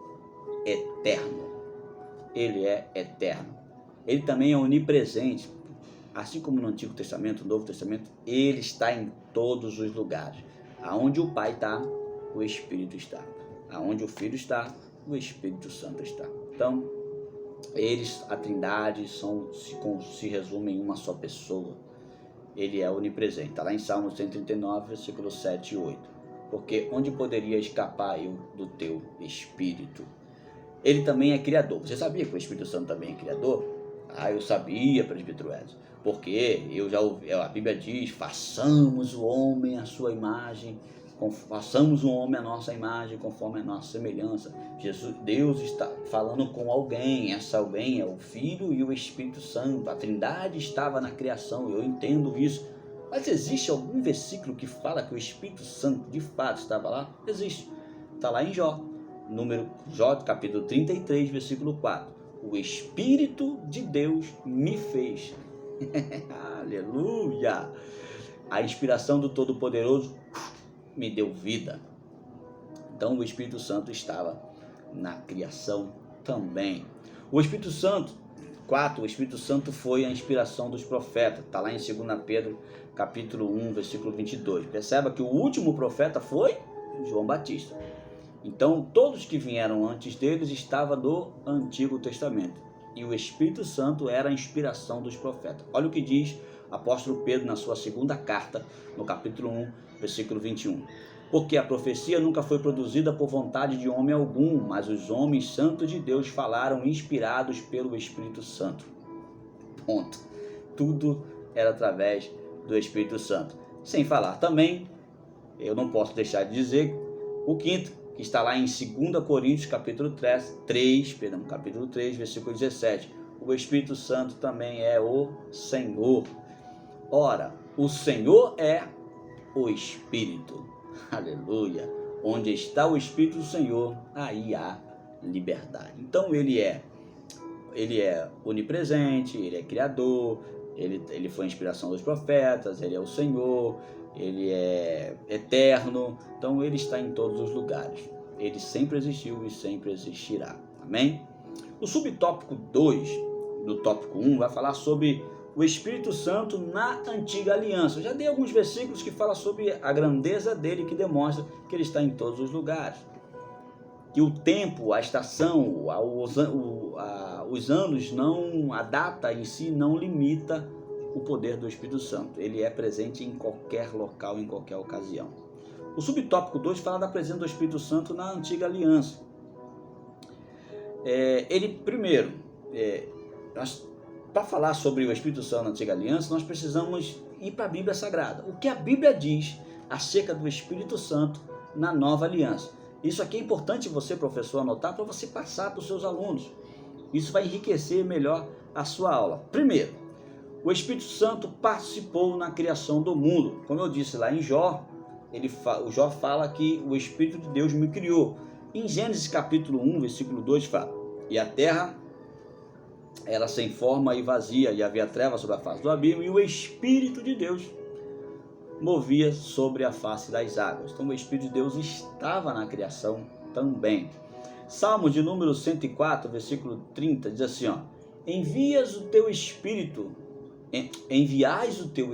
eterno. Ele é eterno. Ele também é onipresente. Assim como no Antigo Testamento, no Novo Testamento, ele está em todos os lugares. Aonde o Pai está, o Espírito está. Aonde o Filho está, o Espírito Santo está. Então, Eles, a Trindade, se resumem em uma só pessoa. Ele é onipresente. Está lá em Salmo 139, versículos 7 e 8. Porque onde poderia escapar eu do teu Espírito? Ele também é criador. Você sabia que o Espírito Santo também é criador? Eu sabia, presbítero Edson. Porque eu já ouvi, a Bíblia diz, façamos o homem à sua imagem, façamos o homem à nossa imagem, conforme a nossa semelhança. Deus está falando com alguém, essa alguém é o Filho e o Espírito Santo. A Trindade estava na criação, eu entendo isso. Mas existe algum versículo que fala que o Espírito Santo de fato estava lá? Existe. Está lá em Jó, Jó capítulo 33, versículo 4. O Espírito de Deus me fez. Aleluia! A inspiração do Todo-Poderoso me deu vida. Então o Espírito Santo estava na criação também. O Espírito Santo, 4, o Espírito Santo foi a inspiração dos profetas. Está lá em 2 Pedro, capítulo 1, versículo 22. Perceba que o último profeta foi João Batista. Então todos que vieram antes deles estavam no Antigo Testamento. E o Espírito Santo era a inspiração dos profetas. Olha o que diz o apóstolo Pedro na sua segunda carta, no capítulo 1, versículo 21. Porque a profecia nunca foi produzida por vontade de homem algum, mas os homens santos de Deus falaram inspirados pelo Espírito Santo. Ponto. Tudo era através do Espírito Santo. Sem falar também, eu não posso deixar de dizer, o quinto, que está lá em 2 Coríntios, capítulo 3, versículo 17. O Espírito Santo também é o Senhor. Ora, o Senhor é o Espírito. Aleluia. Onde está o Espírito do Senhor, aí há liberdade. Então ele é onipresente, ele é criador, ele foi a inspiração dos profetas, ele é o Senhor, ele é eterno, então ele está em todos os lugares. Ele sempre existiu e sempre existirá. Amém? O subtópico 2 do tópico 1 vai falar sobre o Espírito Santo na antiga aliança. Eu já dei alguns versículos que falam sobre a grandeza dele, que demonstra que ele está em todos os lugares. Que o tempo, a estação, os anos, a data em si não limita o poder do Espírito Santo. Ele é presente em qualquer local, em qualquer ocasião. O subtópico 2 fala da presença do Espírito Santo na antiga aliança. Para falar sobre o Espírito Santo na antiga aliança, nós precisamos ir para a Bíblia Sagrada. O que a Bíblia diz acerca do Espírito Santo na nova aliança? Isso aqui é importante você, professor, anotar para você passar para os seus alunos. Isso vai enriquecer melhor a sua aula. Primeiro, o Espírito Santo participou na criação do mundo. Como eu disse lá em Jó, o Jó fala que o Espírito de Deus me criou. Em Gênesis capítulo 1, versículo 2 fala: e a terra era sem forma e vazia, e havia trevas sobre a face do abismo, e o Espírito de Deus movia sobre a face das águas. Então o Espírito de Deus estava na criação também. Salmos de número 104, versículo 30, diz assim, enviais o teu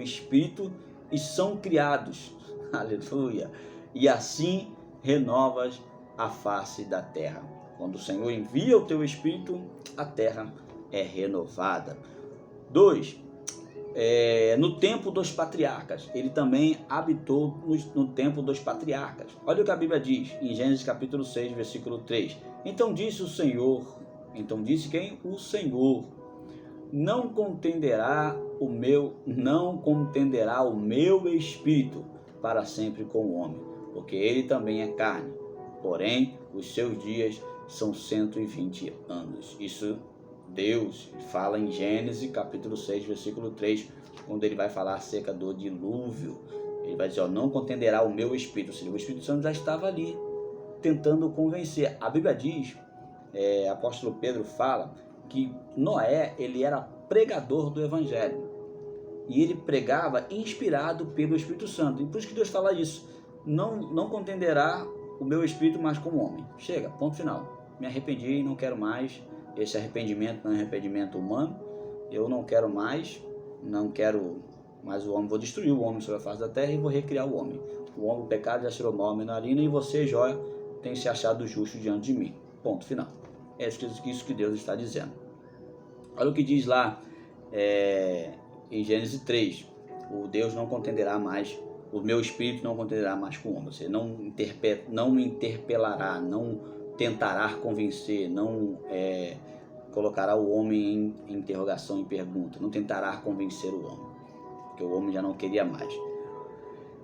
Espírito e são criados. Aleluia. E assim renovas a face da terra. Quando o Senhor envia o teu Espírito, a terra é renovada. 2. No tempo dos patriarcas. Ele também habitou no tempo dos patriarcas. Olha o que a Bíblia diz em Gênesis capítulo 6, versículo 3. Então disse quem? O Senhor. Não contenderá o meu espírito para sempre com o homem, porque ele também é carne, porém os seus dias são 120 anos. Isso Deus fala em Gênesis capítulo 6, versículo 3, quando ele vai falar acerca do dilúvio. Ele vai dizer, não contenderá o meu espírito. Ou seja, o Espírito Santo já estava ali, tentando convencer. A Bíblia diz, apóstolo Pedro fala, que Noé, ele era pregador do Evangelho. E ele pregava inspirado pelo Espírito Santo. E por isso que Deus fala isso. Não contenderá o meu espírito mais como homem. Chega, ponto final. Me arrependi e não quero mais. Esse arrependimento não é arrependimento humano. Eu não quero mais o homem. Vou destruir o homem sobre a face da terra e vou recriar o homem. O pecado já tirou mal a menarina e você, Jó, tem se achado justo diante de mim. Ponto final. É isso que Deus está dizendo. Olha o que diz lá em Gênesis 3, o Deus não contenderá mais, o meu espírito não contenderá mais com o homem, você não interpelará, não tentará convencer, não colocará o homem em interrogação, em pergunta, não tentará convencer o homem, porque o homem já não queria mais.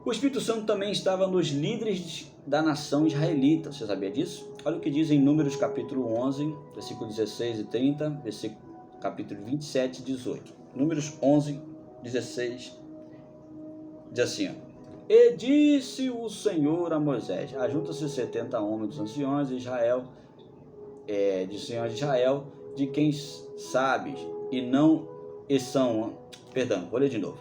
O Espírito Santo também estava nos líderes da nação israelita, você sabia disso? Olha o que diz em Números capítulo 11, versículo 16 e 30, versículo capítulo 27 e 18. Números 11, 16, diz assim, ó. E disse o Senhor a Moisés, ajunta-se 70 homens dos anciões de Israel, de quem sabes, vou ler de novo.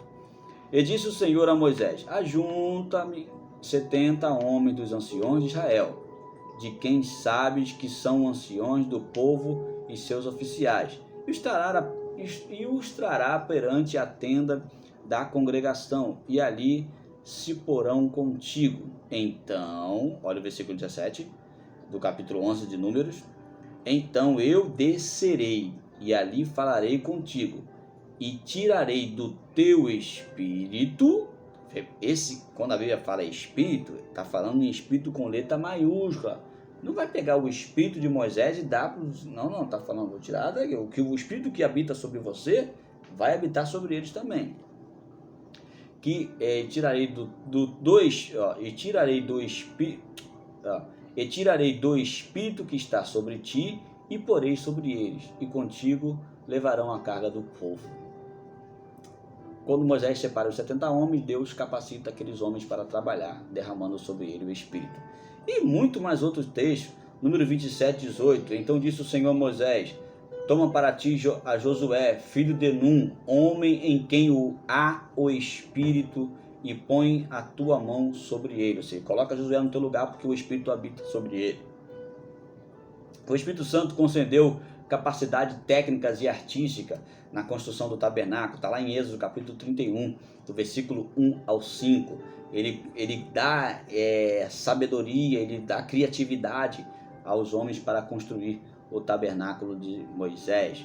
E disse o Senhor a Moisés, ajunta-me 70 homens dos anciões de Israel, de quem sabes que são anciões do povo e seus oficiais, e os trará perante a tenda da congregação, e ali se porão contigo. Então, olha o versículo 17 do capítulo 11 de Números. Então eu descerei e ali falarei contigo, e tirarei do teu espírito. Quando a Bíblia fala espírito, está falando em espírito com letra maiúscula. Não vai pegar o espírito de Moisés e dar para os... Não, está falando, vou tirar o espírito que habita sobre você vai habitar sobre eles também. Tirarei do espírito que está sobre ti e porei sobre eles, e contigo levarão a carga do povo. Quando Moisés separa os 70 homens, Deus capacita aqueles homens para trabalhar, derramando sobre ele o Espírito. E muito mais outros textos, número 27, 18. Então disse o Senhor a Moisés, toma para ti a Josué, filho de Num, homem em quem há o Espírito, e põe a tua mão sobre ele. Ou seja, coloca Josué no teu lugar, porque o Espírito habita sobre ele. O Espírito Santo concedeu capacidade técnicas e artística na construção do tabernáculo. Está lá em Êxodo capítulo 31, do versículo 1 ao 5. Ele dá sabedoria, ele dá criatividade aos homens para construir o tabernáculo de Moisés.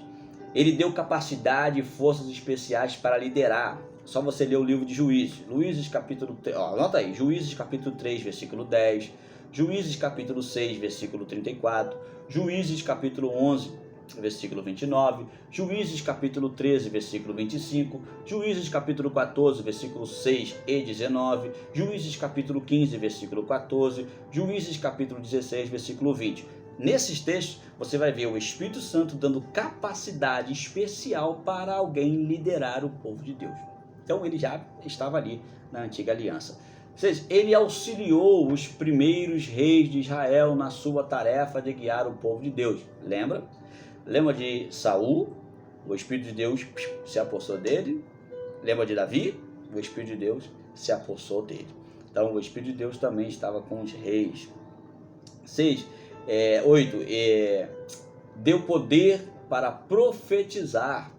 Ele deu capacidade e forças especiais para liderar. Só você ler o livro de Juízes capítulo 3, anota aí, Juízes capítulo 3, versículo 10, Juízes capítulo 6, versículo 34, Juízes capítulo 11, versículo 29, Juízes capítulo 13, versículo 25, Juízes capítulo 14, versículo 6 e 19, Juízes capítulo 15, versículo 14, Juízes capítulo 16, versículo 20. Nesses textos você vai ver o Espírito Santo dando capacidade especial para alguém liderar o povo de Deus. Então ele já estava ali na antiga aliança. Ou seja, ele auxiliou os primeiros reis de Israel na sua tarefa de guiar o povo de Deus. Lembra? Lembra de Saul? O Espírito de Deus se apossou dele. Lembra de Davi? O Espírito de Deus se apossou dele. Então o Espírito de Deus também estava com os reis. 8. Deu poder para profetizar.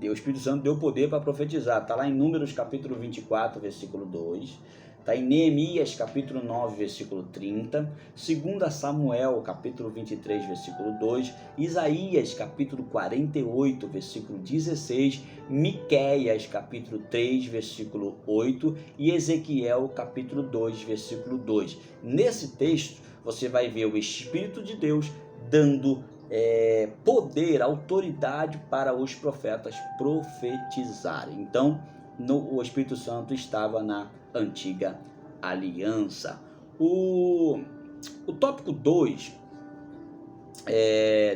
O Espírito Santo deu poder para profetizar. Está lá em Números capítulo 24, versículo 2. Está em Neemias capítulo 9, versículo 30. 2 Samuel capítulo 23, versículo 2. Isaías capítulo 48, versículo 16. Miqueias capítulo 3, versículo 8. E Ezequiel capítulo 2, versículo 2. Nesse texto você vai ver o Espírito de Deus dando poder, autoridade para os profetas profetizarem. Então, o Espírito Santo estava na antiga aliança. O tópico 2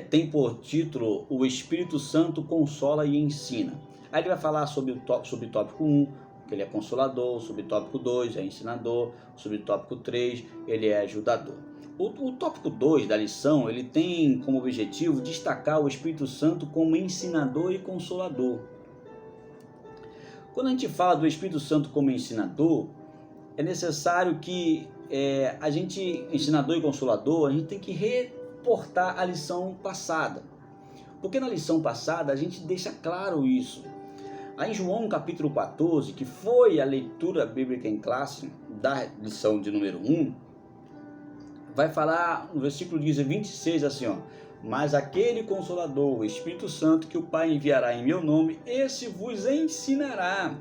tem por título o Espírito Santo consola e ensina. Aí ele vai falar sobre o tópico 1, que ele é consolador, sobre o tópico 2 é ensinador, sobre o tópico 3 ele é ajudador. O tópico 2 da lição, ele tem como objetivo destacar o Espírito Santo como ensinador e consolador. Quando a gente fala do Espírito Santo como ensinador, é necessário que a gente, ensinador e consolador, a gente tem que reportar a lição passada. Porque na lição passada a gente deixa claro isso. Aí em João capítulo 14, que foi a leitura bíblica em classe da lição de número 1, vai falar no versículo 26 assim, ó: Mas aquele Consolador, o Espírito Santo, que o Pai enviará em meu nome, esse vos ensinará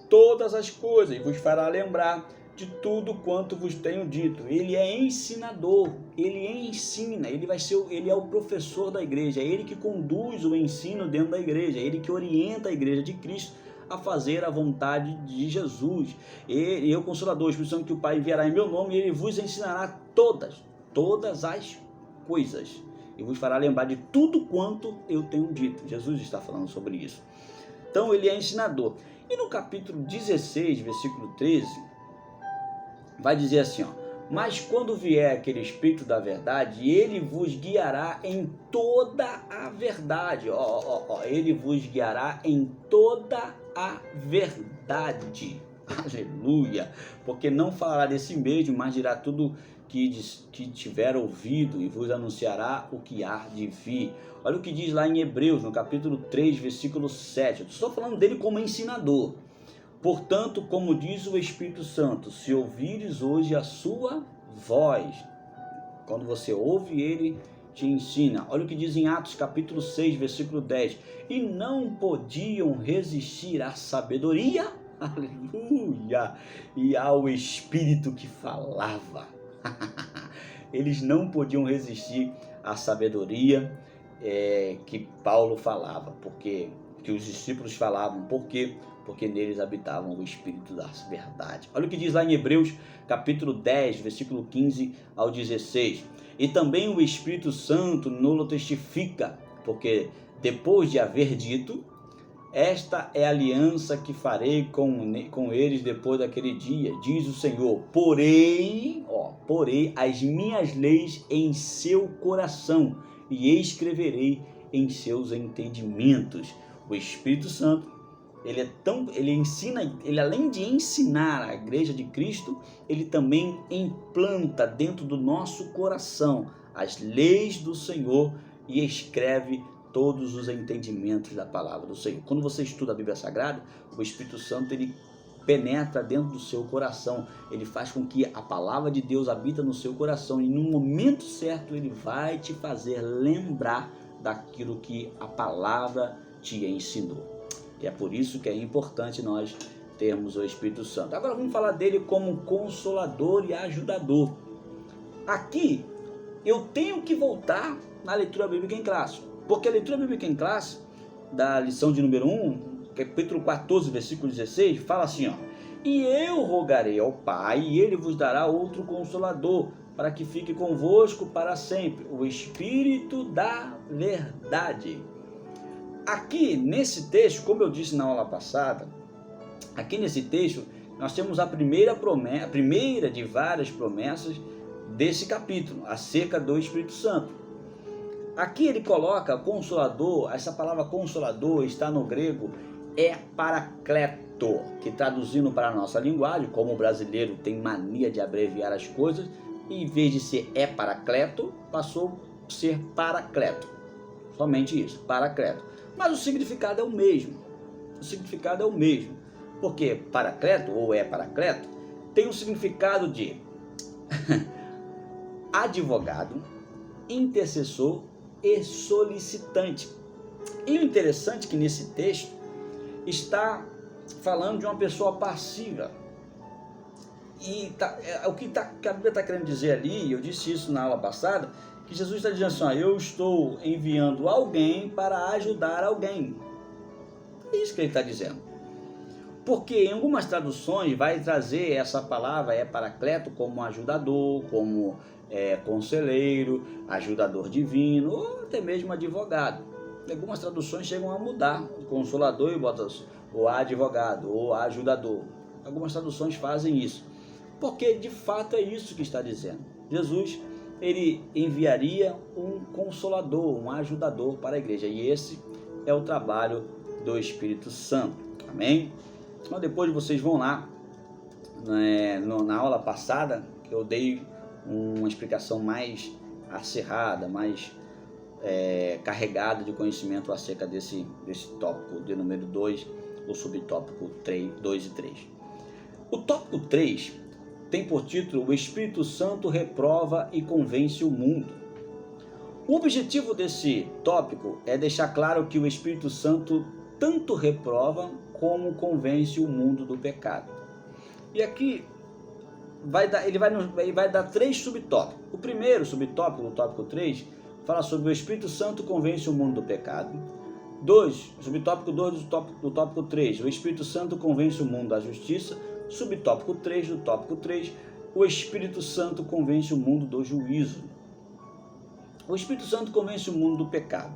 todas as coisas e vos fará lembrar de tudo quanto vos tenho dito. Ele é ensinador, ele ensina, ele é o professor da igreja, é ele que conduz o ensino dentro da igreja, é ele que orienta a igreja de Cristo a fazer a vontade de Jesus. Ele é o Consolador, o Espírito Santo, que o Pai enviará em meu nome, e ele vos ensinará todas as coisas, e vos fará lembrar de tudo quanto eu tenho dito. Jesus está falando sobre isso. Então ele é ensinador. E no capítulo 16, versículo 13, vai dizer assim, ó: mas quando vier aquele Espírito da verdade, ele vos guiará em toda a verdade. Ele vos guiará em toda a verdade. Aleluia! Porque não falará de si mesmo, mas dirá tudo que tiver ouvido, e vos anunciará o que há de vir. Olha o que diz lá em Hebreus, no capítulo 3, versículo 7. Eu estou falando dele como ensinador. Portanto, como diz o Espírito Santo, se ouvires hoje a sua voz, quando você ouve, ele te ensina. Olha o que diz em Atos capítulo 6, versículo 10. E não podiam resistir à sabedoria, aleluia, e ao Espírito que falava. Eles não podiam resistir à sabedoria que Paulo falava, que os discípulos falavam, porque neles habitavam o Espírito da verdade. Olha o que diz lá em Hebreus capítulo 10, versículo 15 ao 16. E também o Espírito Santo nolo testifica, porque depois de haver dito: esta é a aliança que farei com eles depois daquele dia, diz o Senhor. Porei as minhas leis em seu coração e escreverei em seus entendimentos. O Espírito Santo, ele ensina, ele além de ensinar a igreja de Cristo, ele também implanta dentro do nosso coração as leis do Senhor e escreve todos os entendimentos da palavra do Senhor. Quando você estuda a Bíblia Sagrada, o Espírito Santo, ele penetra dentro do seu coração, ele faz com que a palavra de Deus habita no seu coração, e no momento certo ele vai te fazer lembrar daquilo que a palavra te ensinou. E é por isso que é importante nós termos o Espírito Santo. Agora vamos falar dele como Consolador e Ajudador. Aqui eu tenho que voltar na leitura bíblica em classe, porque a leitura bíblica em classe da lição de número 1, capítulo 14, versículo 16, fala assim, ó: e eu rogarei ao Pai, e ele vos dará outro Consolador, para que fique convosco para sempre, o Espírito da verdade. Aqui nesse texto, como eu disse na aula passada, aqui nesse texto nós temos a primeira promessa, a primeira de várias promessas desse capítulo, acerca do Espírito Santo. Aqui ele coloca Consolador. Essa palavra Consolador está no grego Paracleto, que traduzindo para a nossa linguagem, como o brasileiro tem mania de abreviar as coisas, em vez de ser Paracleto, passou a ser Paracleto. Somente isso, Paracleto. Mas o significado é o mesmo. O significado é o mesmo. Porque Paracleto, ou Paracleto, tem um significado de advogado, intercessor e solicitante. E o interessante é que nesse texto está falando de uma pessoa passiva. E o que a Bíblia está querendo dizer ali, eu disse isso na aula passada, que Jesus está dizendo assim, ó: eu estou enviando alguém para ajudar alguém. É isso que ele está dizendo. Porque em algumas traduções vai trazer essa palavra Paracleto como ajudador, como conselheiro, ajudador divino, ou até mesmo advogado. Algumas traduções chegam a mudar o Consolador e botam o advogado ou ajudador. Algumas traduções fazem isso, porque de fato é isso que está dizendo. Jesus, ele enviaria um Consolador, um ajudador para a igreja, e esse é o trabalho do Espírito Santo. Amém? Então depois vocês vão lá, na aula passada, que eu dei uma explicação mais acerrada, mais carregada de conhecimento acerca desse tópico de número 2, o subtópico 2 e 3. O tópico 3 tem por título: o Espírito Santo reprova e convence o mundo. O objetivo desse tópico é deixar claro que o Espírito Santo tanto reprova como convence o mundo do pecado. E aqui ele vai dar 3 subtópicos. O primeiro subtópico, o tópico 3, fala sobre o Espírito Santo convence o mundo do pecado. 2, subtópico 2 do tópico 3, o Espírito Santo convence o mundo da justiça. Subtópico 3 do tópico 3, o Espírito Santo convence o mundo do juízo. O Espírito Santo convence o mundo do pecado.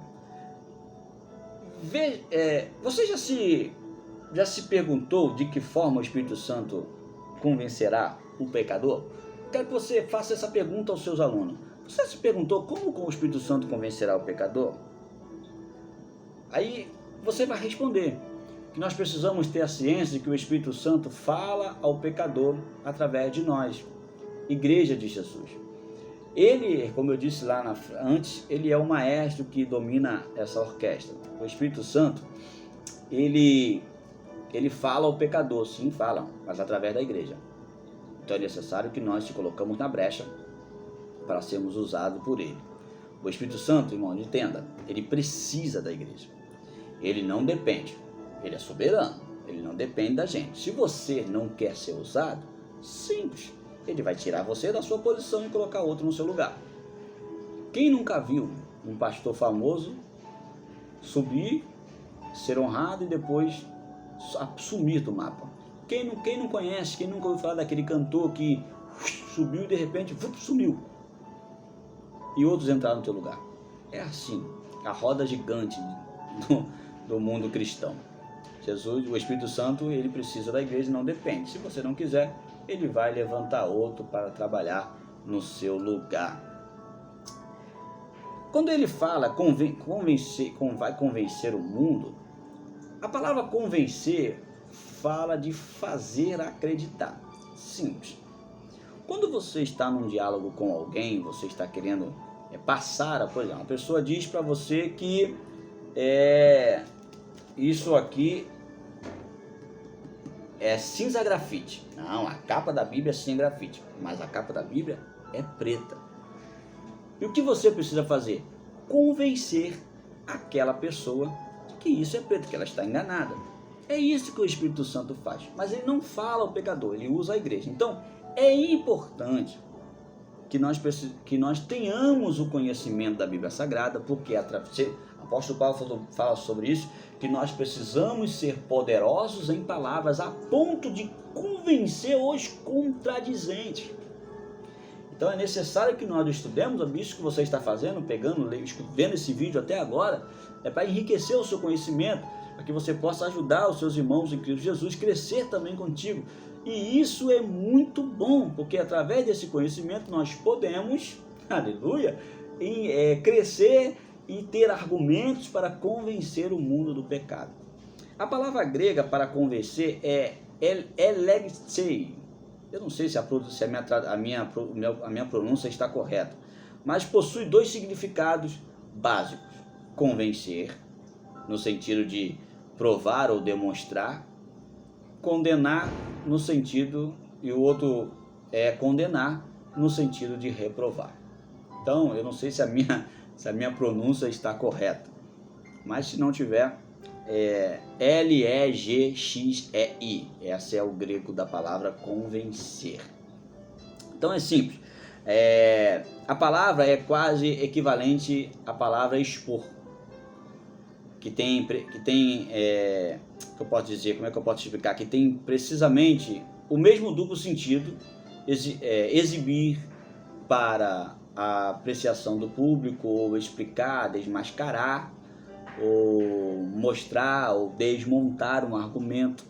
Você já se perguntou de que forma o Espírito Santo convencerá o pecador? Quero que você faça essa pergunta aos seus alunos. Você se perguntou como o Espírito Santo convencerá o pecador? Aí você vai responder que nós precisamos ter a ciência de que o Espírito Santo fala ao pecador através de nós, Igreja de Jesus. Ele, como eu disse lá antes, ele é o maestro que domina essa orquestra. O Espírito Santo, ele fala ao pecador, sim, fala, mas através da igreja. Então é necessário que nós se colocamos na brecha para sermos usados por ele. O Espírito Santo, irmão, entenda, ele precisa da igreja. Ele não depende, ele é soberano, ele não depende da gente. Se você não quer ser usado, simples, ele vai tirar você da sua posição e colocar outro no seu lugar. Quem nunca viu um pastor famoso subir, ser honrado e depois sumir do mapa? Quem não conhece, quem nunca ouviu falar daquele cantor que subiu e de repente sumiu e outros entraram no teu lugar? É assim, a roda gigante do mundo cristão. Jesus, o Espírito Santo, ele precisa da igreja, não depende. Se você não quiser, ele vai levantar outro para trabalhar no seu lugar. Quando ele fala vai convencer o mundo, a palavra convencer fala de fazer acreditar. Simples. Quando você está num diálogo com alguém, você está querendo passar, por exemplo, uma pessoa diz para você que isso aqui é cinza grafite. Não, a capa da Bíblia é cinza grafite, mas a capa da Bíblia é preta. E o que você precisa fazer? Convencer aquela pessoa que isso é preto, que ela está enganada. É isso que o Espírito Santo faz, mas ele não fala ao pecador, ele usa a igreja. Então, é importante que nós tenhamos o conhecimento da Bíblia Sagrada, porque o apóstolo Paulo fala sobre isso, que nós precisamos ser poderosos em palavras a ponto de convencer os contradizentes. Então é necessário que nós estudemos isso que você está fazendo, vendo esse vídeo até agora, é para enriquecer o seu conhecimento, para que você possa ajudar os seus irmãos em Cristo Jesus, crescer também contigo. E isso é muito bom, porque através desse conhecimento nós podemos, aleluia, crescer e ter argumentos para convencer o mundo do pecado. A palavra grega para convencer é elegtei. Eu não sei se a minha pronúncia está correta, mas possui 2 significados básicos. Convencer, no sentido de provar ou demonstrar. Condenar, no sentido, e o outro é condenar, no sentido de reprovar. Então, eu não sei se a minha pronúncia está correta, mas se não tiver, Legxei, esse é o grego da palavra convencer. Então é simples, a palavra é quase equivalente à palavra expor, que tem eu posso dizer, como é que eu posso explicar, que tem precisamente o mesmo duplo sentido, exibir para a apreciação do público, ou explicar, desmascarar, ou mostrar, ou desmontar um argumento,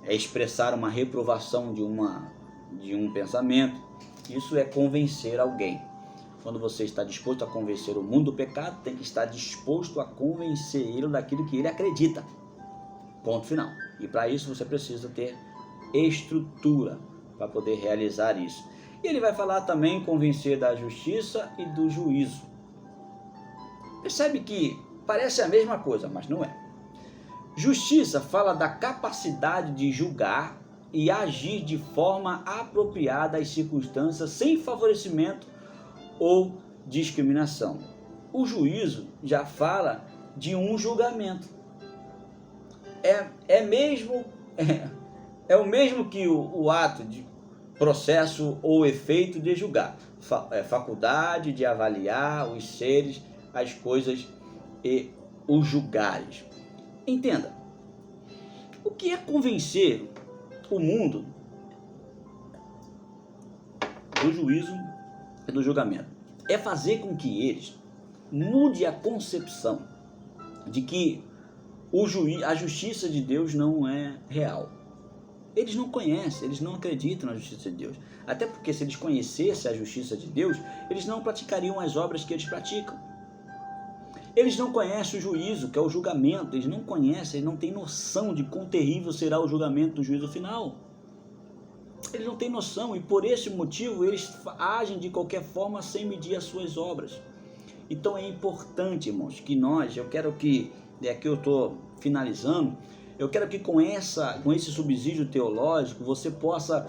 expressar uma reprovação de um pensamento. Isso é convencer alguém. Quando você está disposto a convencer o mundo do pecado, tem que estar disposto a convencer ele daquilo que ele acredita. Ponto final. E para isso você precisa ter estrutura para poder realizar isso. E ele vai falar também convencer da justiça e do juízo. Percebe que parece a mesma coisa, mas não é. Justiça fala da capacidade de julgar e agir de forma apropriada às circunstâncias, sem favorecimento ou discriminação. O juízo já fala de um julgamento. É o mesmo que o ato de processo ou efeito de julgar. Faculdade de avaliar os seres, as coisas e os julgares. Entenda, o que é convencer o mundo do juízo e do julgamento? É fazer com que eles mude a concepção de que a justiça de Deus não é real. Eles não conhecem, eles não acreditam na justiça de Deus. Até porque se eles conhecessem a justiça de Deus, eles não praticariam as obras que eles praticam. Eles não conhecem o juízo, que é o julgamento. Eles não conhecem, eles não têm noção de quão terrível será o julgamento do juízo final. Eles não têm noção e por esse motivo eles agem de qualquer forma sem medir as suas obras. Então é importante, irmãos, que eu quero que, aqui eu estou finalizando, eu quero que com esse subsídio teológico você possa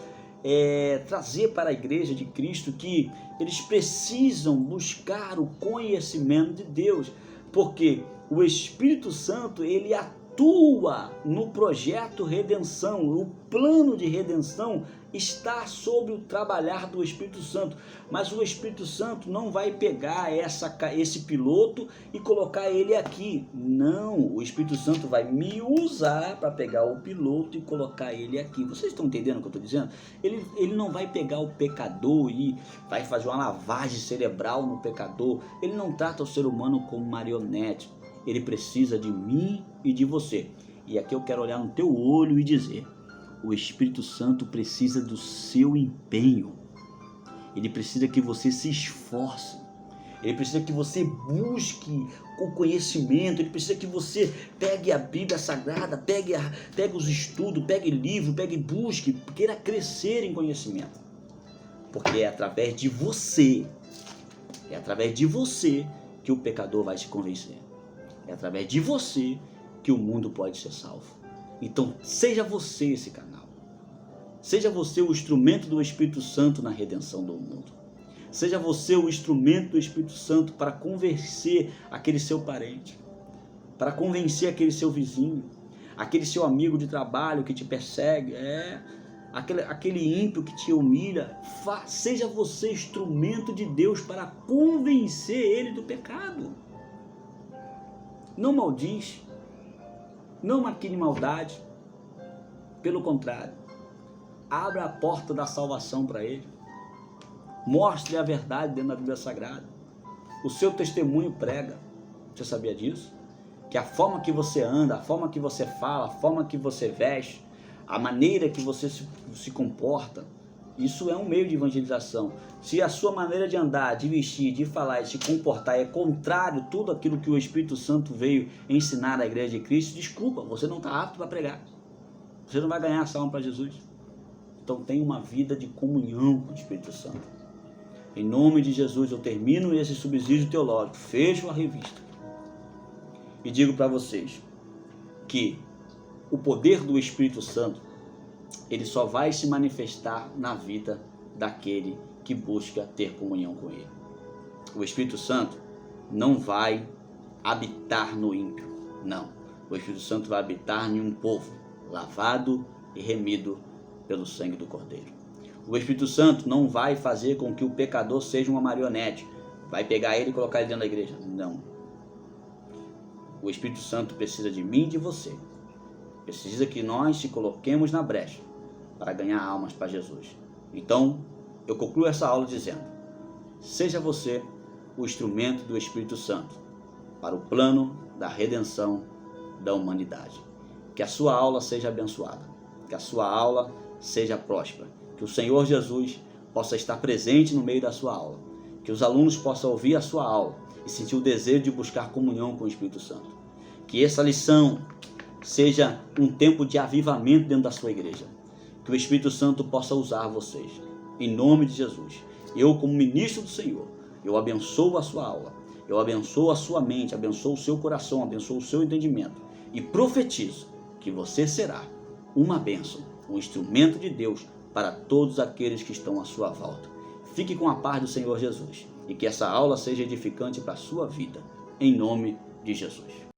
trazer para a igreja de Cristo que eles precisam buscar o conhecimento de Deus, porque o Espírito Santo, ele atua no projeto redenção, o plano de redenção está sobre o trabalhar do Espírito Santo, mas o Espírito Santo não vai pegar esse piloto e colocar ele aqui, não, o Espírito Santo vai me usar para pegar o piloto e colocar ele aqui. Vocês estão entendendo o que eu estou dizendo? Ele não vai pegar o pecador e vai fazer uma lavagem cerebral no pecador, ele não trata o ser humano como marionete, ele precisa de mim e de você. E aqui eu quero olhar no teu olho e dizer: o Espírito Santo precisa do seu empenho. Ele precisa que você se esforce. Ele precisa que você busque o conhecimento. Ele precisa que você pegue a Bíblia Sagrada, pegue os estudos, pegue livro, busque, queira crescer em conhecimento. Porque é através de você que o pecador vai se convencer. É através de você que o mundo pode ser salvo. Então, seja você esse canal. Seja você o instrumento do Espírito Santo na redenção do mundo. Seja você o instrumento do Espírito Santo para convencer aquele seu parente, para convencer aquele seu vizinho, aquele seu amigo de trabalho que te persegue, aquele ímpio que te humilha. Seja você instrumento de Deus para convencer ele do pecado. Não maldiz, não maquine maldade, pelo contrário, abra a porta da salvação para ele, mostre a verdade dentro da Bíblia Sagrada, o seu testemunho prega. Você sabia disso? Que a forma que você anda, a forma que você fala, a forma que você veste, a maneira que você se comporta, isso é um meio de evangelização. Se a sua maneira de andar, de vestir, de falar e se comportar é contrário a tudo aquilo que o Espírito Santo veio ensinar à igreja de Cristo, desculpa, você não está apto para pregar. Você não vai ganhar essa alma para Jesus. Então tenha uma vida de comunhão com o Espírito Santo. Em nome de Jesus eu termino esse subsídio teológico, fecho a revista e digo para vocês que o poder do Espírito Santo, ele só vai se manifestar na vida daquele que busca ter comunhão com ele. O Espírito Santo não vai habitar no ímpio, não. O Espírito Santo vai habitar em um povo lavado e remido pelo sangue do Cordeiro. O Espírito Santo não vai fazer com que o pecador seja uma marionete, vai pegar ele e colocar ele dentro da igreja, não. O Espírito Santo precisa de mim e de você. Precisa que nós se coloquemos na brecha para ganhar almas para Jesus. Então, eu concluo essa aula dizendo: seja você o instrumento do Espírito Santo para o plano da redenção da humanidade. Que a sua aula seja abençoada, que a sua aula seja próspera, que o Senhor Jesus possa estar presente no meio da sua aula, que os alunos possam ouvir a sua aula e sentir o desejo de buscar comunhão com o Espírito Santo. Que essa lição seja um tempo de avivamento dentro da sua igreja. Que o Espírito Santo possa usar vocês. Em nome de Jesus. Eu, como ministro do Senhor, eu abençoo a sua aula. Eu abençoo a sua mente, abençoo o seu coração, abençoo o seu entendimento. E profetizo que você será uma bênção, um instrumento de Deus para todos aqueles que estão à sua volta. Fique com a paz do Senhor Jesus. e que essa aula seja edificante para a sua vida. Em nome de Jesus.